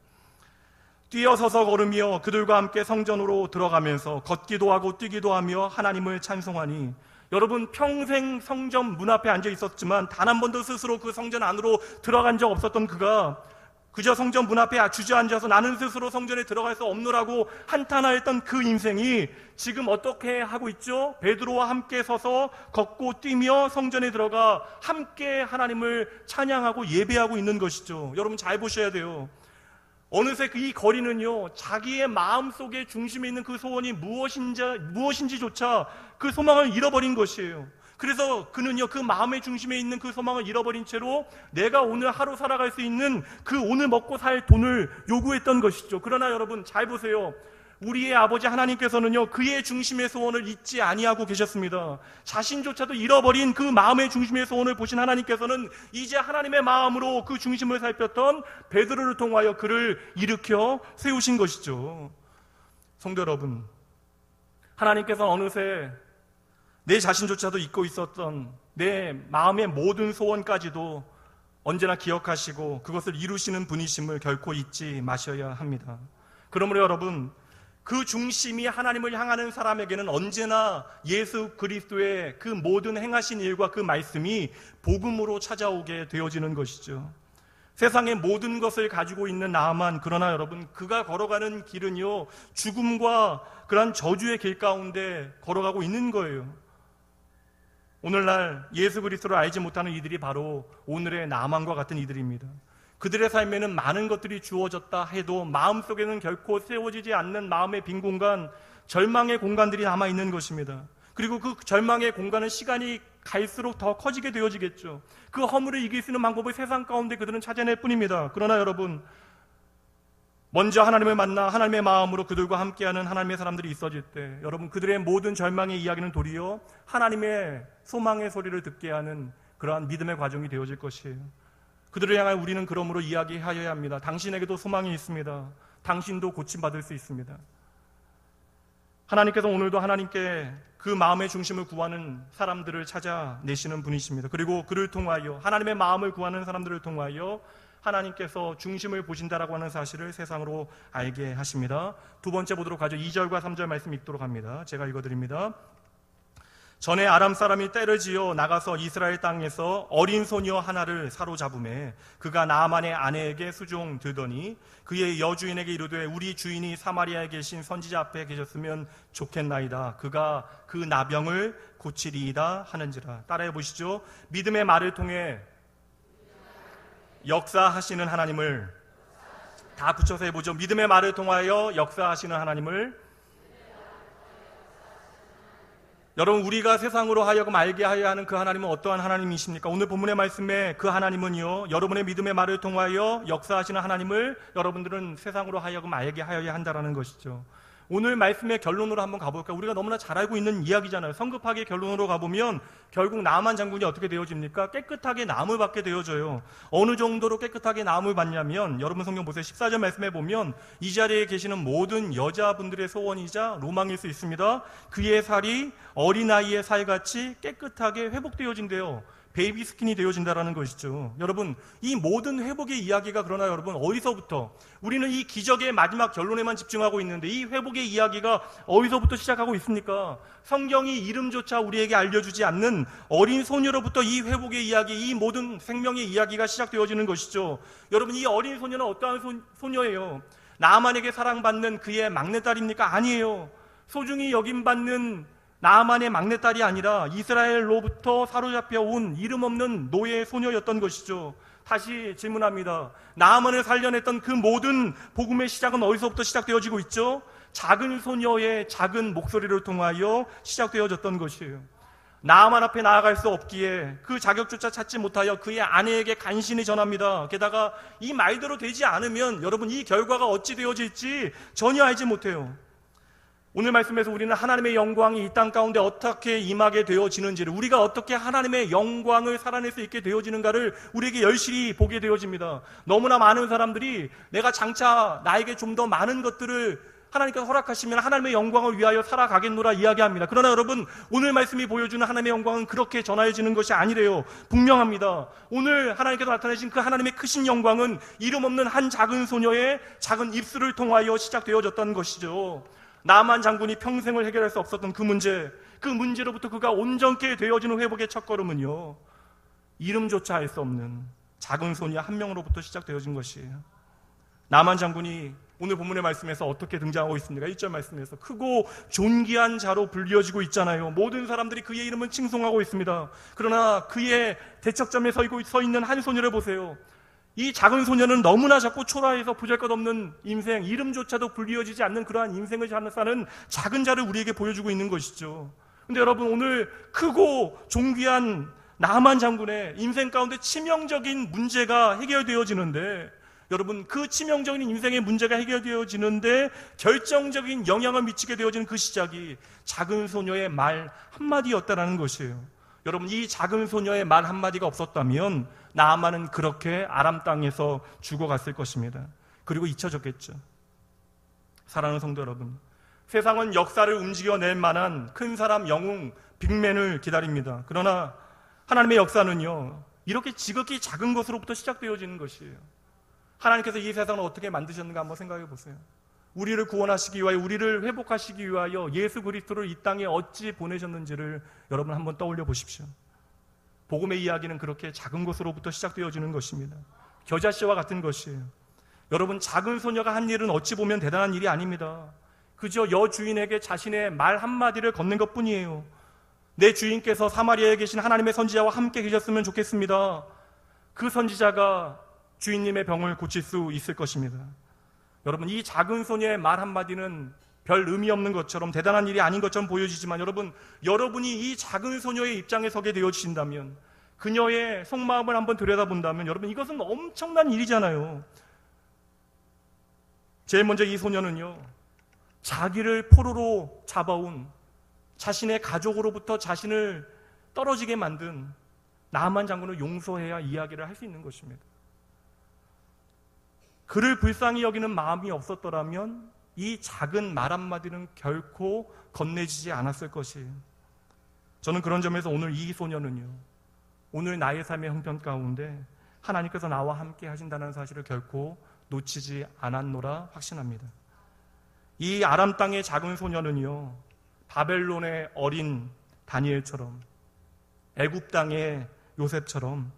뛰어서서 걸으며 그들과 함께 성전으로 들어가면서 걷기도 하고 뛰기도 하며 하나님을 찬송하니. 여러분, 평생 성전 문 앞에 앉아 있었지만 단 한 번도 스스로 그 성전 안으로 들어간 적 없었던 그가 그저 성전 문 앞에 주저앉아서 나는 스스로 성전에 들어갈 수 없노라고 한탄하였던 그 인생이 지금 어떻게 하고 있죠? 베드로와 함께 서서 걷고 뛰며 성전에 들어가 함께 하나님을 찬양하고 예배하고 있는 것이죠. 여러분, 잘 보셔야 돼요. 어느새 이 거리는요, 자기의 마음속에 중심에 있는 그 소원이 무엇인지조차 그 소망을 잃어버린 것이에요. 그래서 그는요, 그 마음의 중심에 있는 그 소망을 잃어버린 채로 내가 오늘 하루 살아갈 수 있는 그 오늘 먹고 살 돈을 요구했던 것이죠. 그러나 여러분, 잘 보세요. 우리의 아버지 하나님께서는요, 그의 중심의 소원을 잊지 아니하고 계셨습니다. 자신조차도 잃어버린 그 마음의 중심의 소원을 보신 하나님께서는 이제 하나님의 마음으로 그 중심을 살폈던 베드로를 통하여 그를 일으켜 세우신 것이죠. 성도 여러분, 하나님께서는 어느새 내 자신조차도 잊고 있었던 내 마음의 모든 소원까지도 언제나 기억하시고 그것을 이루시는 분이심을 결코 잊지 마셔야 합니다. 그러므로 여러분, 그 중심이 하나님을 향하는 사람에게는 언제나 예수 그리스도의 그 모든 행하신 일과 그 말씀이 복음으로 찾아오게 되어지는 것이죠. 세상의 모든 것을 가지고 있는 나아만, 그러나 여러분, 그가 걸어가는 길은요, 죽음과 그러한 저주의 길 가운데 걸어가고 있는 거예요. 오늘날 예수 그리스도를 알지 못하는 이들이 바로 오늘의 나만과 같은 이들입니다. 그들의 삶에는 많은 것들이 주어졌다 해도 마음속에는 결코 세워지지 않는 마음의 빈 공간, 절망의 공간들이 남아있는 것입니다. 그리고 그 절망의 공간은 시간이 갈수록 더 커지게 되어지겠죠. 그 허물을 이길 수 있는 방법을 세상 가운데 그들은 찾아낼 뿐입니다. 그러나 여러분, 먼저 하나님을 만나 하나님의 마음으로 그들과 함께하는 하나님의 사람들이 있어질 때, 여러분, 그들의 모든 절망의 이야기는 도리어 하나님의 소망의 소리를 듣게 하는 그러한 믿음의 과정이 되어질 것이에요. 그들을 향하여 우리는 그러므로 이야기하여야 합니다. 당신에게도 소망이 있습니다. 당신도 고침받을 수 있습니다. 하나님께서 오늘도 하나님께 그 마음의 중심을 구하는 사람들을 찾아내시는 분이십니다. 그리고 그를 통하여, 하나님의 마음을 구하는 사람들을 통하여 하나님께서 중심을 보신다라고 하는 사실을 세상으로 알게 하십니다. 두 번째 보도록 하죠. 2절과 3절 말씀 읽도록 합니다. 제가 읽어드립니다. 전에 아람 사람이 떼를 지어 나가서 이스라엘 땅에서 어린 소녀 하나를 사로잡음에 그가 나아만의 아내에게 수종 들더니 그의 여주인에게 이르되 우리 주인이 사마리아에 계신 선지자 앞에 계셨으면 좋겠나이다. 그가 그 나병을 고치리이다 하는지라. 따라해 보시죠. 믿음의 말을 통해 역사하시는 하나님을, 다 붙여서 해보죠. 믿음의 말을 통하여 역사하시는 하나님을. 여러분, 우리가 세상으로 하여금 알게 하여야 하는 그 하나님은 어떠한 하나님이십니까? 오늘 본문의 말씀에 그 하나님은요, 여러분의 믿음의 말을 통하여 역사하시는 하나님을 여러분들은 세상으로 하여금 알게 하여야 한다는 것이죠. 오늘 말씀의 결론으로 한번 가볼까요? 우리가 너무나 잘 알고 있는 이야기잖아요. 성급하게 결론으로 가보면 결국 나만 장군이 어떻게 되어집니까? 깨끗하게 나음을 받게 되어져요. 어느 정도로 깨끗하게 나음을 받냐면, 여러분 성경 보세요. 14절 말씀에 보면 이 자리에 계시는 모든 여자분들의 소원이자 로망일 수 있습니다. 그의 살이 어린아이의 살같이 깨끗하게 회복되어진대요. 베이비 스킨이 되어진다는 것이죠. 여러분, 이 모든 회복의 이야기가, 그러나 여러분, 어디서부터, 우리는 이 기적의 마지막 결론에만 집중하고 있는데 이 회복의 이야기가 어디서부터 시작하고 있습니까? 성경이 이름조차 우리에게 알려주지 않는 어린 소녀로부터 이 회복의 이야기, 이 모든 생명의 이야기가 시작되어지는 것이죠. 여러분, 이 어린 소녀는 어떠한 소녀예요? 나아만에게 사랑받는 그의 막내딸입니까? 아니에요. 소중히 여김받는 나아만의 막내딸이 아니라 이스라엘로부터 사로잡혀 온 이름 없는 노예 소녀였던 것이죠. 다시 질문합니다. 나아만을 살려냈던 그 모든 복음의 시작은 어디서부터 시작되어지고 있죠? 작은 소녀의 작은 목소리를 통하여 시작되어졌던 것이에요. 나아만 앞에 나아갈 수 없기에 그 자격조차 찾지 못하여 그의 아내에게 간신히 전합니다. 게다가 이 말대로 되지 않으면 여러분, 이 결과가 어찌 되어질지 전혀 알지 못해요. 오늘 말씀에서 우리는 하나님의 영광이 이 땅 가운데 어떻게 임하게 되어지는지를, 우리가 어떻게 하나님의 영광을 살아낼 수 있게 되어지는가를 우리에게 열심히 보게 되어집니다. 너무나 많은 사람들이 내가 장차 나에게 좀 더 많은 것들을 하나님께서 허락하시면 하나님의 영광을 위하여 살아가겠노라 이야기합니다. 그러나 여러분, 오늘 말씀이 보여주는 하나님의 영광은 그렇게 전하여지는 것이 아니래요. 분명합니다. 오늘 하나님께서 나타내신 그 하나님의 크신 영광은 이름 없는 한 작은 소녀의 작은 입술을 통하여 시작되어졌다는 것이죠. 나만 장군이 평생을 해결할 수 없었던 그 문제로부터 그가 온전케 되어지는 회복의 첫걸음은요, 이름조차 알 수 없는 작은 소녀 한 명으로부터 시작되어진 것이에요. 나만 장군이 오늘 본문의 말씀에서 어떻게 등장하고 있습니까? 1절 말씀에서 크고 존귀한 자로 불리어지고 있잖아요. 모든 사람들이 그의 이름을 칭송하고 있습니다. 그러나 그의 대척점에 서 있는 한 소녀를 보세요. 이 작은 소녀는 너무나 작고 초라해서 보잘것없는 인생, 이름조차도 불리어지지 않는 그러한 인생을 사는 작은 자를 우리에게 보여주고 있는 것이죠. 근데 여러분, 오늘 크고 존귀한 나만 장군의 인생 가운데 치명적인 문제가 해결되어지는데, 여러분, 그 치명적인 인생의 문제가 해결되어지는데 결정적인 영향을 미치게 되어지는 그 시작이 작은 소녀의 말 한마디였다는 것이에요. 여러분, 이 작은 소녀의 말 한마디가 없었다면 나아만은 그렇게 아람 땅에서 죽어갔을 것입니다. 그리고 잊혀졌겠죠. 사랑하는 성도 여러분, 세상은 역사를 움직여낼 만한 큰 사람, 영웅, 빅맨을 기다립니다. 그러나 하나님의 역사는요, 이렇게 지극히 작은 것으로부터 시작되어지는 것이에요. 하나님께서 이 세상을 어떻게 만드셨는가 한번 생각해 보세요. 우리를 구원하시기 위하여, 우리를 회복하시기 위하여 예수 그리스도를 이 땅에 어찌 보내셨는지를 여러분 한번 떠올려 보십시오. 복음의 이야기는 그렇게 작은 것으로부터 시작되어지는 것입니다. 겨자씨와 같은 것이에요. 여러분, 작은 소녀가 한 일은 어찌 보면 대단한 일이 아닙니다. 그저 여주인에게 자신의 말 한마디를 건넨 것뿐이에요. 내 주인께서 사마리아에 계신 하나님의 선지자와 함께 계셨으면 좋겠습니다. 그 선지자가 주인님의 병을 고칠 수 있을 것입니다. 여러분, 이 작은 소녀의 말 한마디는 별 의미 없는 것처럼, 대단한 일이 아닌 것처럼 보여지지만 여러분이 이 작은 소녀의 입장에 서게 되어지신다면, 그녀의 속마음을 한번 들여다본다면 여러분, 이것은 엄청난 일이잖아요. 제일 먼저 이 소녀는요, 자기를 포로로 잡아온, 자신의 가족으로부터 자신을 떨어지게 만든 나아만 장군을 용서해야 이야기를 할 수 있는 것입니다. 그를 불쌍히 여기는 마음이 없었더라면 이 작은 말 한마디는 결코 건네지지 않았을 것이에요. 저는 그런 점에서 오늘 이 소녀는요, 오늘 나의 삶의 형편 가운데 하나님께서 나와 함께 하신다는 사실을 결코 놓치지 않았노라 확신합니다. 이 아람 땅의 작은 소녀는요, 바벨론의 어린 다니엘처럼, 애굽 땅의 요셉처럼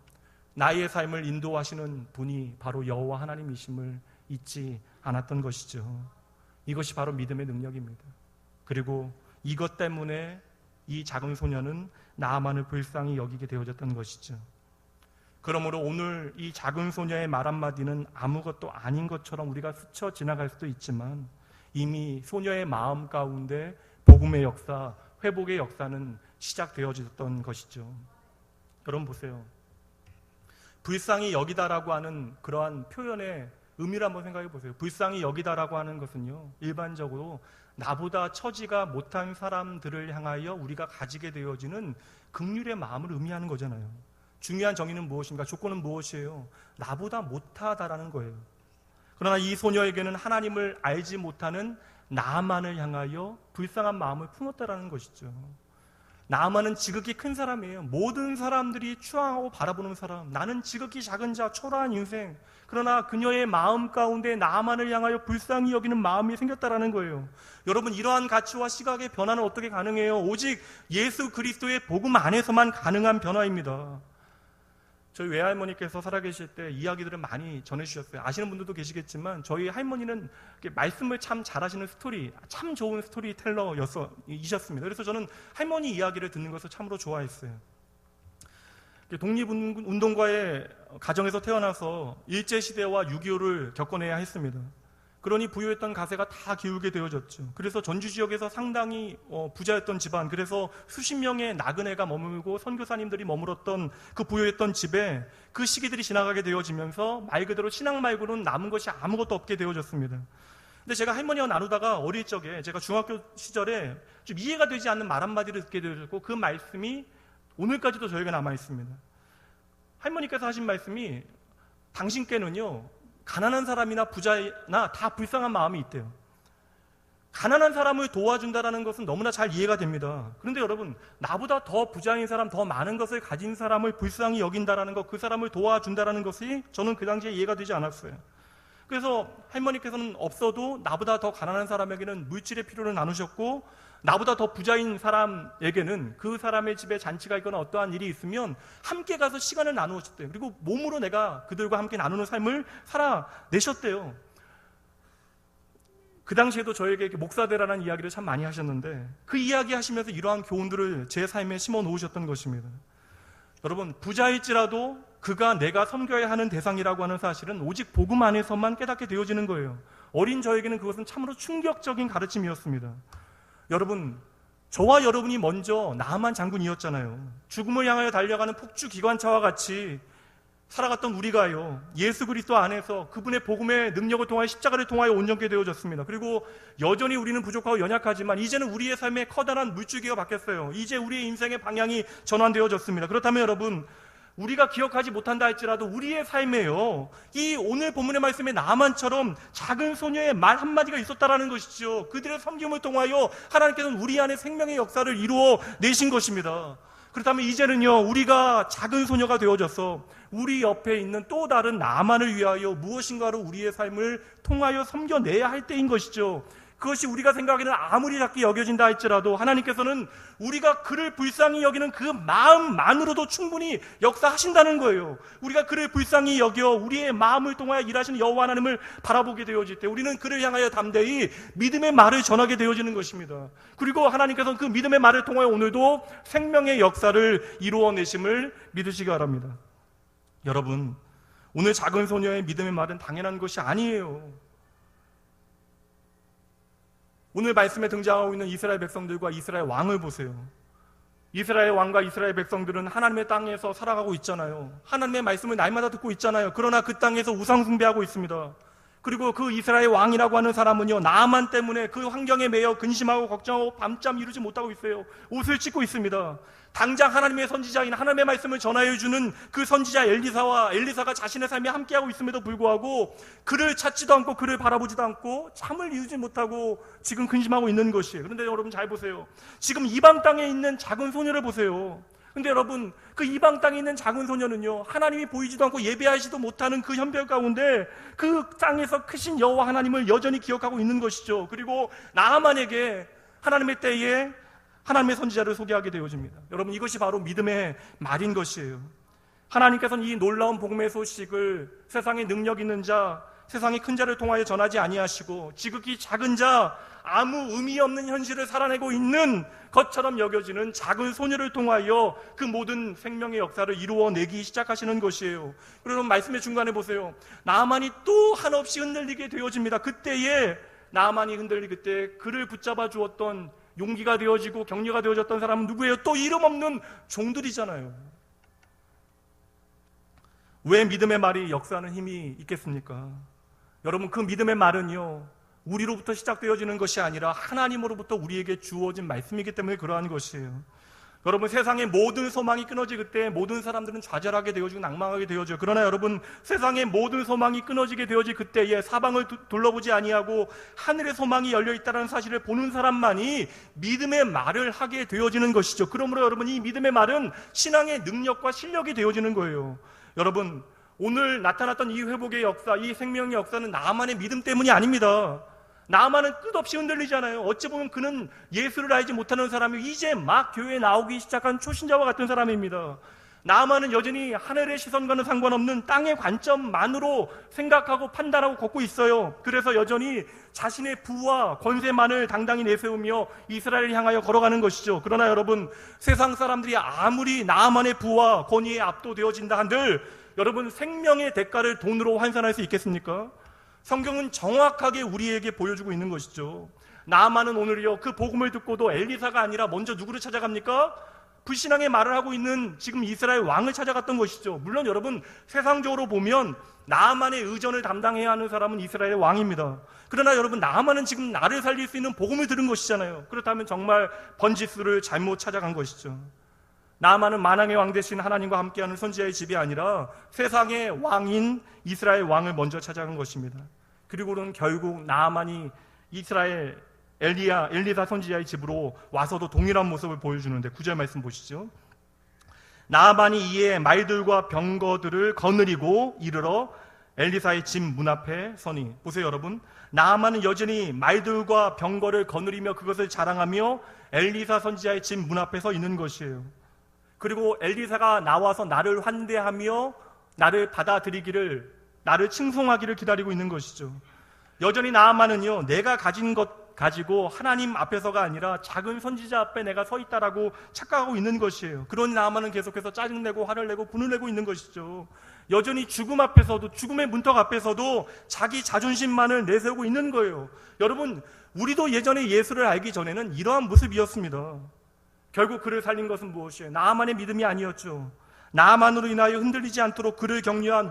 나의 삶을 인도하시는 분이 바로 여호와 하나님이심을 잊지 않았던 것이죠. 이것이 바로 믿음의 능력입니다. 그리고 이것 때문에 이 작은 소녀는 나아만을 불쌍히 여기게 되어졌던 것이죠. 그러므로 오늘 이 작은 소녀의 말 한마디는 아무것도 아닌 것처럼 우리가 스쳐 지나갈 수도 있지만 이미 소녀의 마음 가운데 복음의 역사, 회복의 역사는 시작되어졌던 것이죠. 여러분 보세요. 불쌍히 여기다라고 하는 그러한 표현의 의미를 한번 생각해 보세요. 불쌍히 여기다라고 하는 것은요, 일반적으로 나보다 처지가 못한 사람들을 향하여 우리가 가지게 되어지는 긍휼의 마음을 의미하는 거잖아요. 중요한 정의는 무엇인가? 조건은 무엇이에요? 나보다 못하다라는 거예요. 그러나 이 소녀에게는 하나님을 알지 못하는 나아만을 향하여 불쌍한 마음을 품었다라는 것이죠. 나아만은 지극히 큰 사람이에요. 모든 사람들이 추앙하고 바라보는 사람, 나는 지극히 작은 자, 초라한 인생. 그러나 그녀의 마음 가운데 나아만을 향하여 불쌍히 여기는 마음이 생겼다라는 거예요. 여러분, 이러한 가치와 시각의 변화는 어떻게 가능해요? 오직 예수 그리스도의 복음 안에서만 가능한 변화입니다. 저희 외할머니께서 살아계실 때 이야기들을 많이 전해주셨어요. 아시는 분들도 계시겠지만 저희 할머니는 말씀을 참 잘하시는 참 좋은 스토리텔러이셨습니다. 그래서 저는 할머니 이야기를 듣는 것을 참으로 좋아했어요. 독립운동가의 가정에서 태어나서 일제시대와 6.25를 겪어내야 했습니다. 그러니 부유했던 가세가 다 기울게 되어졌죠. 그래서 전주 지역에서 상당히 부자였던 집안, 그래서 수십 명의 나그네가 머물고 선교사님들이 머물었던 그 부유했던 집에 그 시기들이 지나가게 되어지면서 말 그대로 신앙 말고는 남은 것이 아무것도 없게 되어졌습니다. 근데 제가 할머니와 나누다가 어릴 적에 제가 중학교 시절에 좀 이해가 되지 않는 말 한마디를 듣게 되었고 그 말씀이 오늘까지도 저에게 남아 있습니다. 할머니께서 하신 말씀이 당신께는요, 가난한 사람이나 부자나 다 불쌍한 마음이 있대요. 가난한 사람을 도와준다는 것은 너무나 잘 이해가 됩니다. 그런데 여러분, 나보다 더 부자인 사람, 더 많은 것을 가진 사람을 불쌍히 여긴다는 것, 그 사람을 도와준다는 것이 저는 그 당시에 이해가 되지 않았어요. 그래서 할머니께서는 없어도 나보다 더 가난한 사람에게는 물질의 필요를 나누셨고, 나보다 더 부자인 사람에게는 그 사람의 집에 잔치가 있거나 어떠한 일이 있으면 함께 가서 시간을 나누었대요. 그리고 몸으로 내가 그들과 함께 나누는 삶을 살아내셨대요. 그 당시에도 저에게 목사대라는 이야기를 참 많이 하셨는데 그 이야기 하시면서 이러한 교훈들을 제 삶에 심어 놓으셨던 것입니다. 여러분, 부자일지라도 그가 내가 섬겨야 하는 대상이라고 하는 사실은 오직 복음 안에서만 깨닫게 되어지는 거예요. 어린 저에게는 그것은 참으로 충격적인 가르침이었습니다. 여러분, 저와 여러분이 먼저 나아만 장군이었잖아요. 죽음을 향하여 달려가는 폭주 기관차와 같이 살아갔던 우리가요, 예수 그리스도 안에서 그분의 복음의 능력을 통하여 십자가를 통하여 온전케 되어졌습니다. 그리고 여전히 우리는 부족하고 연약하지만 이제는 우리의 삶에 커다란 물줄기가 바뀌었어요. 이제 우리의 인생의 방향이 전환되어졌습니다. 그렇다면 여러분, 우리가 기억하지 못한다 할지라도 우리의 삶에요, 이 오늘 본문의 말씀에 나아만처럼 작은 소녀의 말 한마디가 있었다라는 것이죠. 그들의 섬김을 통하여 하나님께서는 우리 안에 생명의 역사를 이루어 내신 것입니다. 그렇다면 이제는요, 우리가 작은 소녀가 되어져서 우리 옆에 있는 또 다른 나만을 위하여 무엇인가로 우리의 삶을 통하여 섬겨내야 할 때인 것이죠. 그것이 우리가 생각하기에는 아무리 작게 여겨진다 할지라도 하나님께서는 우리가 그를 불쌍히 여기는 그 마음만으로도 충분히 역사하신다는 거예요. 우리가 그를 불쌍히 여겨 우리의 마음을 통하여 일하시는 여호와 하나님을 바라보게 되어질 때 우리는 그를 향하여 담대히 믿음의 말을 전하게 되어지는 것입니다. 그리고 하나님께서는 그 믿음의 말을 통하여 오늘도 생명의 역사를 이루어내심을 믿으시기 바랍니다. 여러분, 오늘 작은 소녀의 믿음의 말은 당연한 것이 아니에요. 오늘 말씀에 등장하고 있는 이스라엘 백성들과 이스라엘 왕을 보세요. 이스라엘 왕과 이스라엘 백성들은 하나님의 땅에서 살아가고 있잖아요. 하나님의 말씀을 날마다 듣고 있잖아요. 그러나 그 땅에서 우상 숭배하고 있습니다. 그리고 그 이스라엘 왕이라고 하는 사람은요, 나만 때문에 그 환경에 매여 근심하고 걱정하고 밤잠 이루지 못하고 있어요. 옷을 찢고 있습니다. 당장 하나님의 선지자인 하나님의 말씀을 전하여주는 그 선지자 엘리사가 자신의 삶에 함께하고 있음에도 불구하고 그를 찾지도 않고 그를 바라보지도 않고 잠을 이루지 못하고 지금 근심하고 있는 것이에요. 그런데 여러분 잘 보세요. 지금 이방 땅에 있는 작은 소녀를 보세요. 근데 여러분, 그 이방 땅에 있는 작은 소녀는요, 하나님이 보이지도 않고 예배하지도 못하는 그 현별 가운데 그 땅에서 크신 여호와 하나님을 여전히 기억하고 있는 것이죠. 그리고 나아만에게 하나님의 때에 하나님의 선지자를 소개하게 되어집니다. 여러분, 이것이 바로 믿음의 말인 것이에요. 하나님께서는 이 놀라운 복음의 소식을 세상에 능력 있는 자, 세상의 큰 자를 통하여 전하지 아니하시고 지극히 작은 자, 아무 의미 없는 현실을 살아내고 있는 것처럼 여겨지는 작은 소녀를 통하여 그 모든 생명의 역사를 이루어내기 시작하시는 것이에요. 그러면 말씀의 중간에 보세요. 나아만이 또 한없이 흔들리게 되어집니다. 그때에 나아만이 흔들리 그때 그를 붙잡아 주었던 용기가 되어지고 격려가 되어졌던 사람은 누구예요? 또 이름 없는 종들이잖아요. 왜 믿음의 말이 역사하는 힘이 있겠습니까? 여러분, 그 믿음의 말은요, 우리로부터 시작되어지는 것이 아니라 하나님으로부터 우리에게 주어진 말씀이기 때문에 그러한 것이에요. 여러분, 세상의 모든 소망이 끊어질 그때 모든 사람들은 좌절하게 되어지고 낭망하게 되어져요. 그러나 여러분, 세상의 모든 소망이 끊어지게 되어질 그때에 사방을 둘러보지 아니하고 하늘의 소망이 열려있다는 사실을 보는 사람만이 믿음의 말을 하게 되어지는 것이죠. 그러므로 여러분, 이 믿음의 말은 신앙의 능력과 실력이 되어지는 거예요. 여러분, 오늘 나타났던 이 회복의 역사, 이 생명의 역사는 나만의 믿음 때문이 아닙니다. 나만은 끝없이 흔들리잖아요. 어찌 보면 그는 예수를 알지 못하는 사람이 이제 막 교회에 나오기 시작한 초신자와 같은 사람입니다. 나만은 여전히 하늘의 시선과는 상관없는 땅의 관점만으로 생각하고 판단하고 걷고 있어요. 그래서 여전히 자신의 부와 권세만을 당당히 내세우며 이스라엘을 향하여 걸어가는 것이죠. 그러나 여러분, 세상 사람들이 아무리 나만의 부와 권위에 압도되어진다 한들 여러분, 생명의 대가를 돈으로 환산할 수 있겠습니까? 성경은 정확하게 우리에게 보여주고 있는 것이죠. 나아만은 오늘이요, 그 복음을 듣고도 엘리사가 아니라 먼저 누구를 찾아갑니까? 불신앙의 말을 하고 있는 지금 이스라엘 왕을 찾아갔던 것이죠. 물론 여러분, 세상적으로 보면 나아만의 의전을 담당해야 하는 사람은 이스라엘의 왕입니다. 그러나 여러분, 나아만은 지금 나를 살릴 수 있는 복음을 들은 것이잖아요. 그렇다면 정말 번지수를 잘못 찾아간 것이죠. 나아만은 만왕의 왕 대신 하나님과 함께하는 선지자의 집이 아니라 세상의 왕인 이스라엘 왕을 먼저 찾아간 것입니다. 그리고는 결국 나아만이 이스라엘 엘리사 선지자의 집으로 와서도 동일한 모습을 보여주는데 9절 말씀 보시죠. 나아만이 이에 말들과 병거들을 거느리고 이르러 엘리사의 집 문 앞에 서니, 보세요 여러분, 나아만은 여전히 말들과 병거를 거느리며 그것을 자랑하며 엘리사 선지자의 집 문 앞에 서 있는 것이에요. 그리고 엘리사가 나와서 나를 환대하며 나를 받아들이기를, 나를 칭송하기를 기다리고 있는 것이죠. 여전히 나아만은요, 내가 가진 것 가지고 하나님 앞에서가 아니라 작은 선지자 앞에 내가 서 있다라고 착각하고 있는 것이에요. 그런 나아만은 계속해서 짜증내고 화를 내고 분을 내고 있는 것이죠. 여전히 죽음 앞에서도, 죽음의 문턱 앞에서도 자기 자존심만을 내세우고 있는 거예요. 여러분, 우리도 예전에 예수를 알기 전에는 이러한 모습이었습니다. 결국 그를 살린 것은 무엇이에요? 나아만의 믿음이 아니었죠. 나아만으로 인하여 흔들리지 않도록 그를 격려한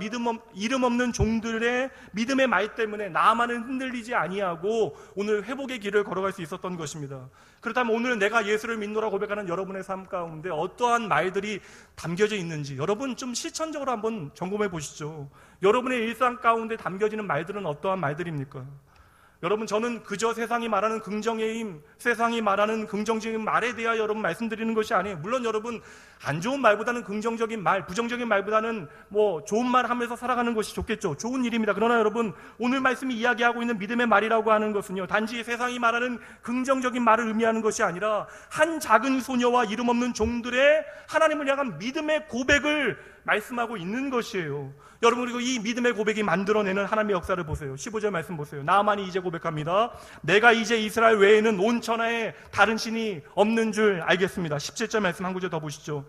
이름 없는 종들의 믿음의 말 때문에 나아만은 흔들리지 아니하고 오늘 회복의 길을 걸어갈 수 있었던 것입니다. 그렇다면 오늘 내가 예수를 믿노라 고백하는 여러분의 삶 가운데 어떠한 말들이 담겨져 있는지 여러분 좀 실천적으로 한번 점검해 보시죠. 여러분의 일상 가운데 담겨지는 말들은 어떠한 말들입니까? 여러분, 저는 그저 세상이 말하는 긍정의 힘, 세상이 말하는 긍정적인 말에 대하여 여러분 말씀드리는 것이 아니에요. 물론 여러분, 안 좋은 말보다는 긍정적인 말, 부정적인 말보다는 좋은 말 하면서 살아가는 것이 좋겠죠. 좋은 일입니다. 그러나 여러분, 오늘 말씀이 이야기하고 있는 믿음의 말이라고 하는 것은요, 단지 세상이 말하는 긍정적인 말을 의미하는 것이 아니라 한 작은 소녀와 이름 없는 종들의 하나님을 향한 믿음의 고백을 말씀하고 있는 것이에요. 여러분, 그리고 이 믿음의 고백이 만들어내는 하나님의 역사를 보세요. 15절 말씀 보세요. 나아만이 이제 고백합니다. 내가 이제 이스라엘 외에는 온 천하에 다른 신이 없는 줄 알겠습니다. 17절 말씀 한 구절 더 보시죠.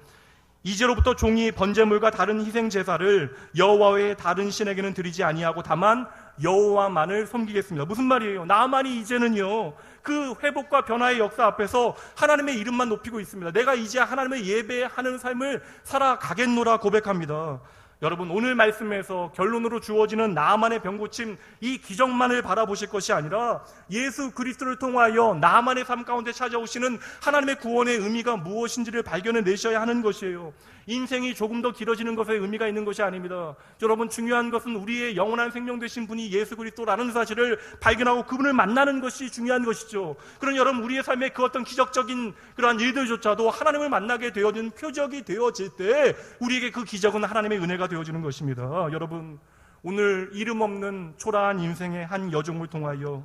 이제로부터 종이 번제물과 다른 희생 제사를 여호와 외에 다른 신에게는 드리지 아니하고 다만 여호와만을 섬기겠습니다. 무슨 말이에요? 나아만이 이제는요, 그 회복과 변화의 역사 앞에서 하나님의 이름만 높이고 있습니다. 내가 이제 하나님의 예배하는 삶을 살아가겠노라 고백합니다. 여러분, 오늘 말씀에서 결론으로 주어지는 나아만의 병고침, 이 기적만을 바라보실 것이 아니라 예수 그리스도를 통하여 나아만의 삶 가운데 찾아오시는 하나님의 구원의 의미가 무엇인지를 발견해내셔야 하는 것이에요. 인생이 조금 더 길어지는 것에 의미가 있는 것이 아닙니다. 여러분, 중요한 것은 우리의 영원한 생명 되신 분이 예수 그리스도라는 사실을 발견하고 그분을 만나는 것이 중요한 것이죠. 그런 여러분, 우리의 삶에 그 어떤 기적적인 그러한 일들조차도 하나님을 만나게 되어진 표적이 되어질 때 우리에게 그 기적은 하나님의 은혜가 되어지는 것입니다. 여러분, 오늘 이름 없는 초라한 인생의 한 여종을 통하여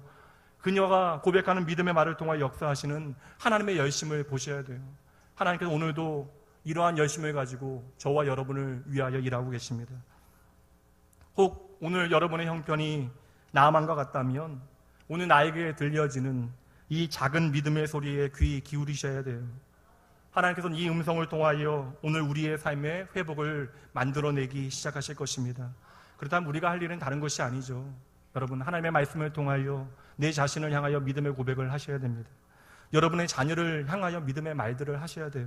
그녀가 고백하는 믿음의 말을 통하여 역사하시는 하나님의 열심을 보셔야 돼요. 하나님께서 오늘도 이러한 열심을 가지고 저와 여러분을 위하여 일하고 계십니다. 혹 오늘 여러분의 형편이 나아만과 같다면 오늘 나에게 들려지는 이 작은 믿음의 소리에 귀 기울이셔야 돼요. 하나님께서는 이 음성을 통하여 오늘 우리의 삶의 회복을 만들어내기 시작하실 것입니다. 그렇다면 우리가 할 일은 다른 것이 아니죠. 여러분, 하나님의 말씀을 통하여 내 자신을 향하여 믿음의 고백을 하셔야 됩니다. 여러분의 자녀를 향하여 믿음의 말들을 하셔야 돼요.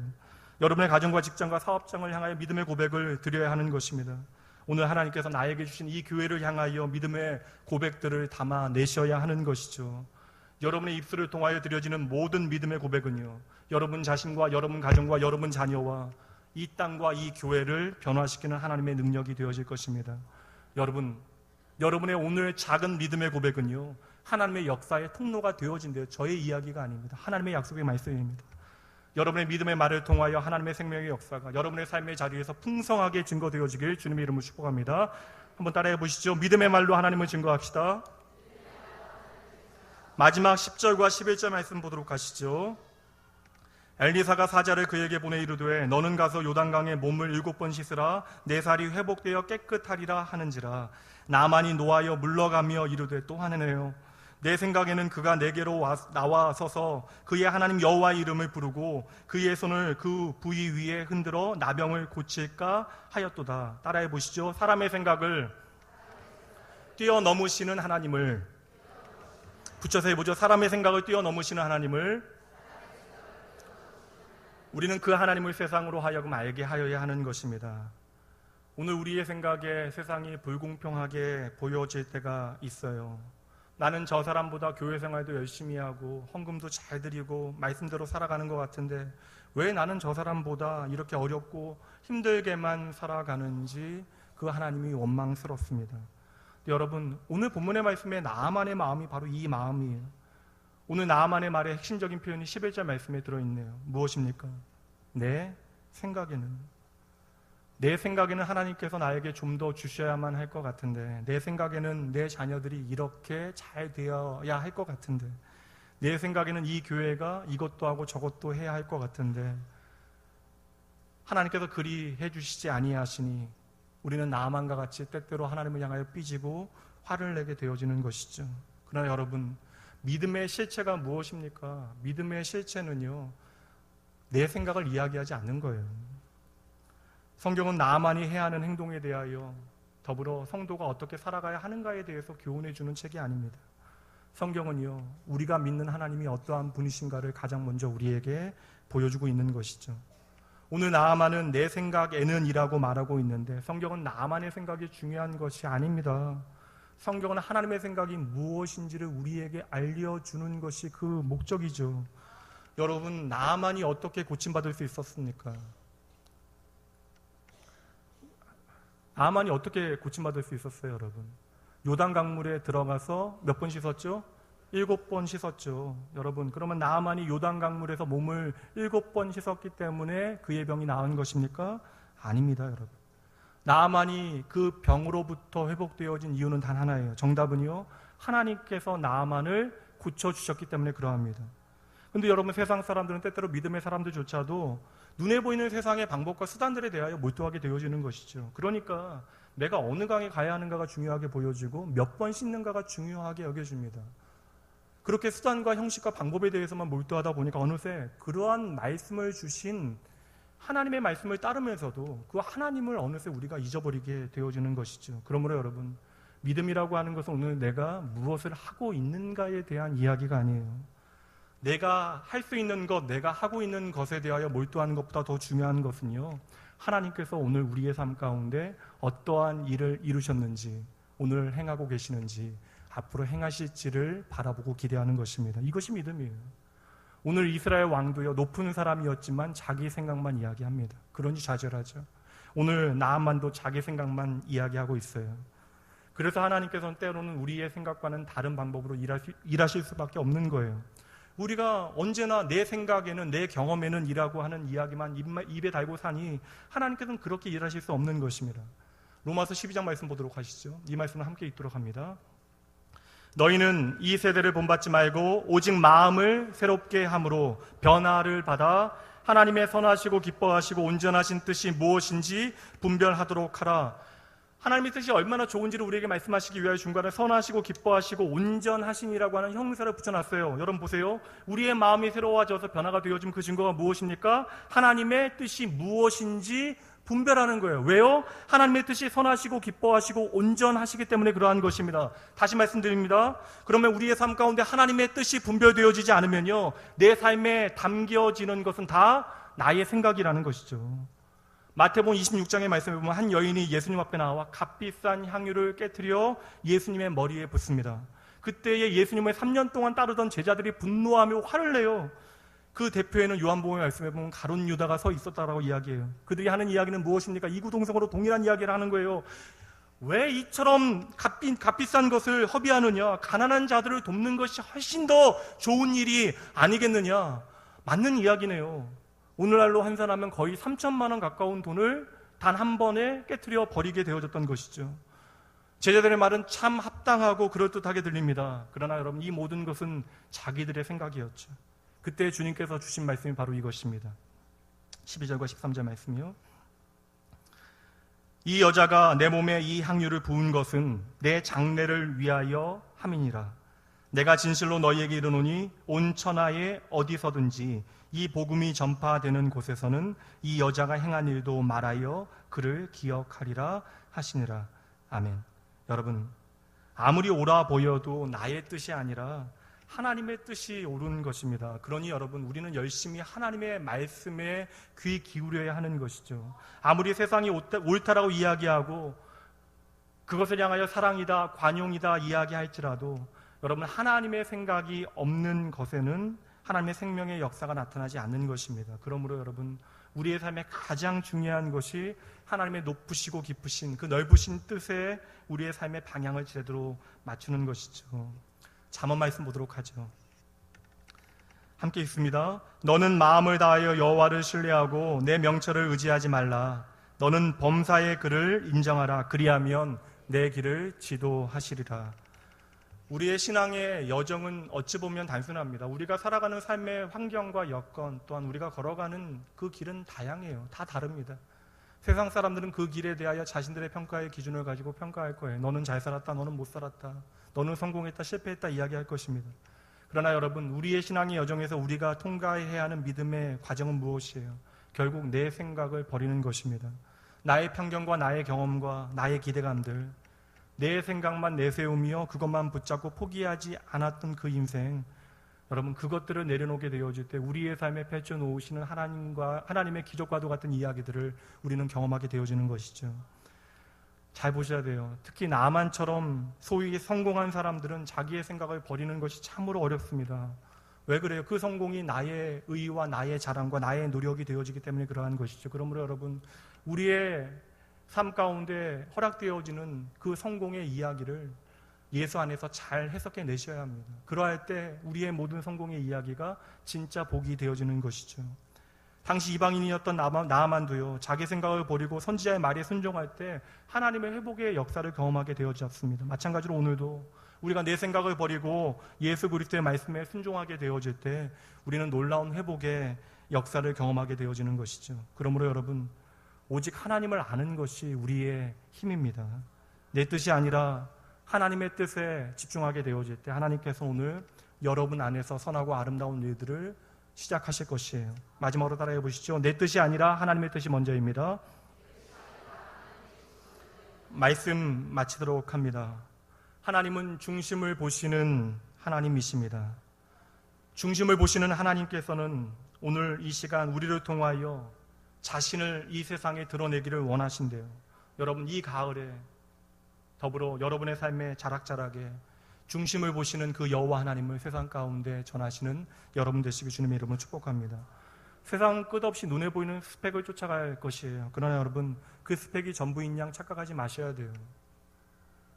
여러분의 가정과 직장과 사업장을 향하여 믿음의 고백을 드려야 하는 것입니다. 오늘 하나님께서 나에게 주신 이 교회를 향하여 믿음의 고백들을 담아내셔야 하는 것이죠. 여러분의 입술을 통하여 드려지는 모든 믿음의 고백은요, 여러분 자신과 여러분 가정과 여러분 자녀와 이 땅과 이 교회를 변화시키는 하나님의 능력이 되어질 것입니다. 여러분의 오늘 작은 믿음의 고백은요, 하나님의 역사의 통로가 되어진대요. 저의 이야기가 아닙니다. 하나님의 약속의 말씀입니다. 여러분의 믿음의 말을 통하여 하나님의 생명의 역사가 여러분의 삶의 자리에서 풍성하게 증거되어지길 주님의 이름으로 축복합니다. 한번 따라해 보시죠. 믿음의 말로 하나님을 증거합시다. 마지막 10절과 11절 말씀 보도록 하시죠. 엘리사가 사자를 그에게 보내 이르되 너는 가서 요단강에 몸을 7번 씻으라 내 살이 회복되어 깨끗하리라 하는지라. 나만이 노하여 물러가며 이르되 또 하네요. 내 생각에는 그가 내게로 나와 서서 그의 하나님 여호와의 이름을 부르고 그의 손을 그 부위 위에 흔들어 나병을 고칠까 하였도다. 따라해 보시죠. 사람의 생각을 뛰어넘으시는 하나님을, 붙여서 해보죠. 사람의 생각을 뛰어넘으시는 하나님을 우리는 그 하나님을 세상으로 하여금 알게 하여야 하는 것입니다. 오늘 우리의 생각에 세상이 불공평하게 보여질 때가 있어요. 나는 저 사람보다 교회 생활도 열심히 하고 헌금도 잘 드리고 말씀대로 살아가는 것 같은데 왜 나는 저 사람보다 이렇게 어렵고 힘들게만 살아가는지 그 하나님이 원망스럽습니다. 여러분, 오늘 본문의 말씀에 나아만의 마음이 바로 이 마음이에요. 오늘 나아만의 말의 핵심적인 표현이 11절 말씀에 들어있네요. 무엇입니까? 내 생각에는 하나님께서 나에게 좀 더 주셔야만 할 것 같은데, 내 생각에는 내 자녀들이 이렇게 잘 되어야 할 것 같은데, 내 생각에는 이 교회가 이것도 하고 저것도 해야 할 것 같은데 하나님께서 그리 해주시지 아니하시니 우리는 나아만과 같이 때때로 하나님을 향하여 삐지고 화를 내게 되어지는 것이죠. 그러나 여러분, 믿음의 실체가 무엇입니까? 믿음의 실체는요, 내 생각을 이야기하지 않는 거예요. 성경은 나아만이 해야 하는 행동에 대하여 더불어 성도가 어떻게 살아가야 하는가에 대해서 교훈해 주는 책이 아닙니다. 성경은요, 우리가 믿는 하나님이 어떠한 분이신가를 가장 먼저 우리에게 보여주고 있는 것이죠. 오늘 나아만은 내 생각에는 이라고 말하고 있는데 성경은 나아만의 생각이 중요한 것이 아닙니다. 성경은 하나님의 생각이 무엇인지를 우리에게 알려주는 것이 그 목적이죠. 여러분, 나아만이 어떻게 고침받을 수 있었습니까? 나아만이 어떻게 고침받을 수 있었어요, 여러분? 요단 강물에 들어가서 몇 번 씻었죠? 7번 씻었죠. 여러분, 그러면 나아만이 요단 강물에서 몸을 7번 씻었기 때문에 그의 병이 나은 것입니까? 아닙니다, 여러분. 나아만이 그 병으로부터 회복되어진 이유는 단 하나예요. 정답은요, 하나님께서 나아만을 고쳐주셨기 때문에 그러합니다. 근데 여러분, 세상 사람들은 때때로 믿음의 사람들조차도 눈에 보이는 세상의 방법과 수단들에 대하여 몰두하게 되어지는 것이죠. 그러니까 내가 어느 강에 가야 하는가가 중요하게 보여지고 몇 번 씻는가가 중요하게 여겨집니다. 그렇게 수단과 형식과 방법에 대해서만 몰두하다 보니까 어느새 그러한 말씀을 주신 하나님의 말씀을 따르면서도 그 하나님을 어느새 우리가 잊어버리게 되어지는 것이죠. 그러므로 여러분, 믿음이라고 하는 것은 오늘 내가 무엇을 하고 있는가에 대한 이야기가 아니에요. 내가 할 수 있는 것, 내가 하고 있는 것에 대하여 몰두하는 것보다 더 중요한 것은요, 하나님께서 오늘 우리의 삶 가운데 어떠한 일을 이루셨는지, 오늘 행하고 계시는지, 앞으로 행하실지를 바라보고 기대하는 것입니다. 이것이 믿음이에요. 오늘 이스라엘 왕도요, 높은 사람이었지만 자기 생각만 이야기합니다. 그러니 좌절하죠. 오늘 나아만도 자기 생각만 이야기하고 있어요. 그래서 하나님께서는 때로는 우리의 생각과는 다른 방법으로 일하실 수밖에 없는 거예요. 우리가 언제나 내 생각에는, 내 경험에는 이라고 하는 이야기만 입에 달고 사니 하나님께서는 그렇게 일하실 수 없는 것입니다. 로마서 12장 말씀 보도록 하시죠. 이 말씀을 함께 읽도록 합니다. 너희는 이 세대를 본받지 말고 오직 마음을 새롭게 함으로 변화를 받아 하나님의 선하시고 기뻐하시고 온전하신 뜻이 무엇인지 분별하도록 하라. 하나님의 뜻이 얼마나 좋은지를 우리에게 말씀하시기 위하여 중간에 선하시고 기뻐하시고 온전하신이라고 하는 형용사를 붙여놨어요. 여러분 보세요. 우리의 마음이 새로워져서 변화가 되어진 그 증거가 무엇입니까? 하나님의 뜻이 무엇인지 분별하는 거예요. 왜요? 하나님의 뜻이 선하시고 기뻐하시고 온전하시기 때문에 그러한 것입니다. 다시 말씀드립니다. 그러면 우리의 삶 가운데 하나님의 뜻이 분별되어지지 않으면요, 내 삶에 담겨지는 것은 다 나의 생각이라는 것이죠. 마태복음 26장의 말씀에 보면 한 여인이 예수님 앞에 나와 값비싼 향유를 깨트려 예수님의 머리에 붓습니다. 그때에 예수님을 3년 동안 따르던 제자들이 분노하며 화를 내요. 그 대표에는 요한복음의 말씀에 보면 가룟 유다가 서 있었다라고 이야기해요. 그들이 하는 이야기는 무엇입니까? 이구동성으로 동일한 이야기를 하는 거예요. 왜 이처럼 값비싼 것을 허비하느냐? 가난한 자들을 돕는 것이 훨씬 더 좋은 일이 아니겠느냐? 맞는 이야기네요. 오늘날로 환산하면 거의 3천만 원 가까운 돈을 단 한 번에 깨트려 버리게 되어졌던 것이죠. 제자들의 말은 참 합당하고 그럴듯하게 들립니다. 그러나 여러분, 이 모든 것은 자기들의 생각이었죠. 그때 주님께서 주신 말씀이 바로 이것입니다. 12절과 13절 말씀이요. 이 여자가 내 몸에 이 향유를 부은 것은 내 장례를 위하여 함이니라. 내가 진실로 너희에게 이르노니 온 천하에 어디서든지 이 복음이 전파되는 곳에서는 이 여자가 행한 일도 말하여 그를 기억하리라 하시니라. 아멘. 여러분, 아무리 옳아 보여도 나의 뜻이 아니라 하나님의 뜻이 옳은 것입니다. 그러니 여러분, 우리는 열심히 하나님의 말씀에 귀 기울여야 하는 것이죠. 아무리 세상이 옳다라고 이야기하고 그것을 향하여 사랑이다, 관용이다 이야기할지라도 여러분, 하나님의 생각이 없는 것에는 하나님의 생명의 역사가 나타나지 않는 것입니다. 그러므로 여러분, 우리의 삶에 가장 중요한 것이 하나님의 높으시고 깊으신 그 넓으신 뜻에 우리의 삶의 방향을 제대로 맞추는 것이죠. 잠언 말씀 보도록 하죠. 함께 읽습니다. 너는 마음을 다하여 여호와를 신뢰하고 내 명철을 의지하지 말라. 너는 범사의 글을 인정하라. 그리하면 내 길을 지도하시리라. 우리의 신앙의 여정은 어찌 보면 단순합니다. 우리가 살아가는 삶의 환경과 여건, 또한 우리가 걸어가는 그 길은 다양해요. 다 다릅니다. 세상 사람들은 그 길에 대하여 자신들의 평가의 기준을 가지고 평가할 거예요. 너는 잘 살았다, 너는 못 살았다, 너는 성공했다, 실패했다 이야기할 것입니다. 그러나 여러분, 우리의 신앙의 여정에서 우리가 통과해야 하는 믿음의 과정은 무엇이에요? 결국 내 생각을 버리는 것입니다. 나의 편견과 나의 경험과 나의 기대감들, 내 생각만 내세우며 그것만 붙잡고 포기하지 않았던 그 인생, 여러분, 그것들을 내려놓게 되어질 때 우리의 삶에 펼쳐놓으시는 하나님의 기적과도 같은 이야기들을 우리는 경험하게 되어지는 것이죠. 잘 보셔야 돼요. 특히 나만처럼 소위 성공한 사람들은 자기의 생각을 버리는 것이 참으로 어렵습니다. 왜 그래요? 그 성공이 나의 의와 나의 자랑과 나의 노력이 되어지기 때문에 그러한 것이죠. 그러므로 여러분, 우리의 삶 가운데 허락되어지는 그 성공의 이야기를 예수 안에서 잘 해석해 내셔야 합니다. 그러할 때 우리의 모든 성공의 이야기가 진짜 복이 되어지는 것이죠. 당시 이방인이었던 나아만도요, 자기 생각을 버리고 선지자의 말에 순종할 때 하나님의 회복의 역사를 경험하게 되어졌습니다. 마찬가지로 오늘도 우리가 내 생각을 버리고 예수 그리스도의 말씀에 순종하게 되어질 때 우리는 놀라운 회복의 역사를 경험하게 되어지는 것이죠. 그러므로 여러분, 오직 하나님을 아는 것이 우리의 힘입니다. 내 뜻이 아니라 하나님의 뜻에 집중하게 되어질 때 하나님께서 오늘 여러분 안에서 선하고 아름다운 일들을 시작하실 것이에요. 마지막으로 따라해 보시죠. 내 뜻이 아니라 하나님의 뜻이 먼저입니다. 말씀 마치도록 합니다. 하나님은 중심을 보시는 하나님이십니다. 중심을 보시는 하나님께서는 오늘 이 시간 우리를 통하여 자신을 이 세상에 드러내기를 원하신대요. 여러분, 이 가을에 더불어 여러분의 삶에 자락자락에 중심을 보시는 그 여호와 하나님을 세상 가운데 전하시는 여러분 되시기 주님의 이름으로 축복합니다. 세상 끝없이 눈에 보이는 스펙을 쫓아갈 것이에요. 그러나 여러분, 그 스펙이 전부인 양 착각하지 마셔야 돼요.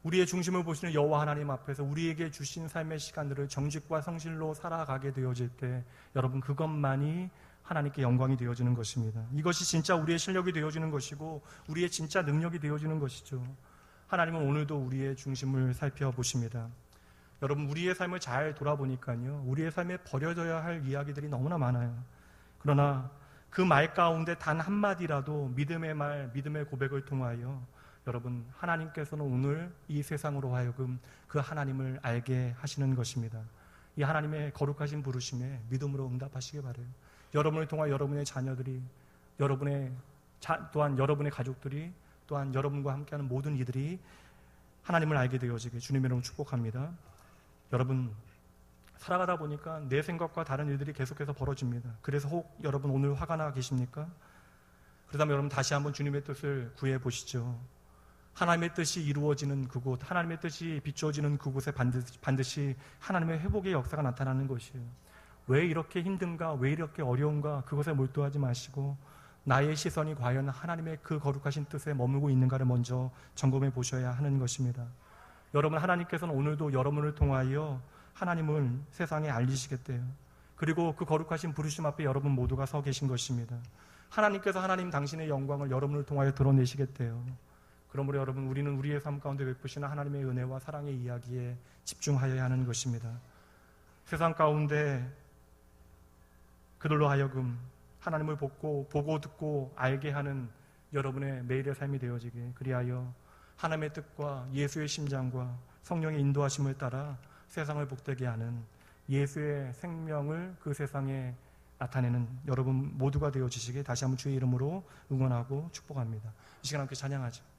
우리의 중심을 보시는 여호와 하나님 앞에서 우리에게 주신 삶의 시간들을 정직과 성실로 살아가게 되어질 때 여러분, 그것만이 하나님께 영광이 되어지는 것입니다. 이것이 진짜 우리의 실력이 되어지는 것이고 우리의 진짜 능력이 되어지는 것이죠. 하나님은 오늘도 우리의 중심을 살펴보십니다. 여러분, 우리의 삶을 잘 돌아보니까요, 우리의 삶에 버려져야 할 이야기들이 너무나 많아요. 그러나 그 말 가운데 단 한마디라도 믿음의 말, 믿음의 고백을 통하여 여러분, 하나님께서는 오늘 이 세상으로 하여금 그 하나님을 알게 하시는 것입니다. 이 하나님의 거룩하신 부르심에 믿음으로 응답하시기 바라요. 여러분을 통하여 여러분의 자녀들이, 또한 여러분의 가족들이, 또한 여러분과 함께하는 모든 이들이 하나님을 알게 되어지게 주님의 이름으로 축복합니다. 여러분, 살아가다 보니까 내 생각과 다른 일들이 계속해서 벌어집니다. 그래서 혹 여러분 오늘 화가 나 계십니까? 그렇다면 여러분 다시 한번 주님의 뜻을 구해 보시죠. 하나님의 뜻이 이루어지는 그곳, 하나님의 뜻이 비추어지는 그곳에 반드시 하나님의 회복의 역사가 나타나는 것이에요. 왜 이렇게 힘든가, 왜 이렇게 어려운가, 그것에 몰두하지 마시고 나의 시선이 과연 하나님의 그 거룩하신 뜻에 머물고 있는가를 먼저 점검해 보셔야 하는 것입니다. 여러분, 하나님께서는 오늘도 여러분을 통하여 하나님을 세상에 알리시겠대요. 그리고 그 거룩하신 부르심 앞에 여러분 모두가 서 계신 것입니다. 하나님께서 하나님 당신의 영광을 여러분을 통하여 드러내시겠대요. 그러므로 여러분, 우리는 우리의 삶 가운데 베푸시는 하나님의 은혜와 사랑의 이야기에 집중하여야 하는 것입니다. 세상 가운데 그들로 하여금 하나님을 보고 듣고 알게 하는 여러분의 매일의 삶이 되어지게, 그리하여 하나님의 뜻과 예수의 심장과 성령의 인도하심을 따라 세상을 복되게 하는 예수의 생명을 그 세상에 나타내는 여러분 모두가 되어지시게 다시 한번 주의 이름으로 응원하고 축복합니다. 이 시간 함께 찬양하죠.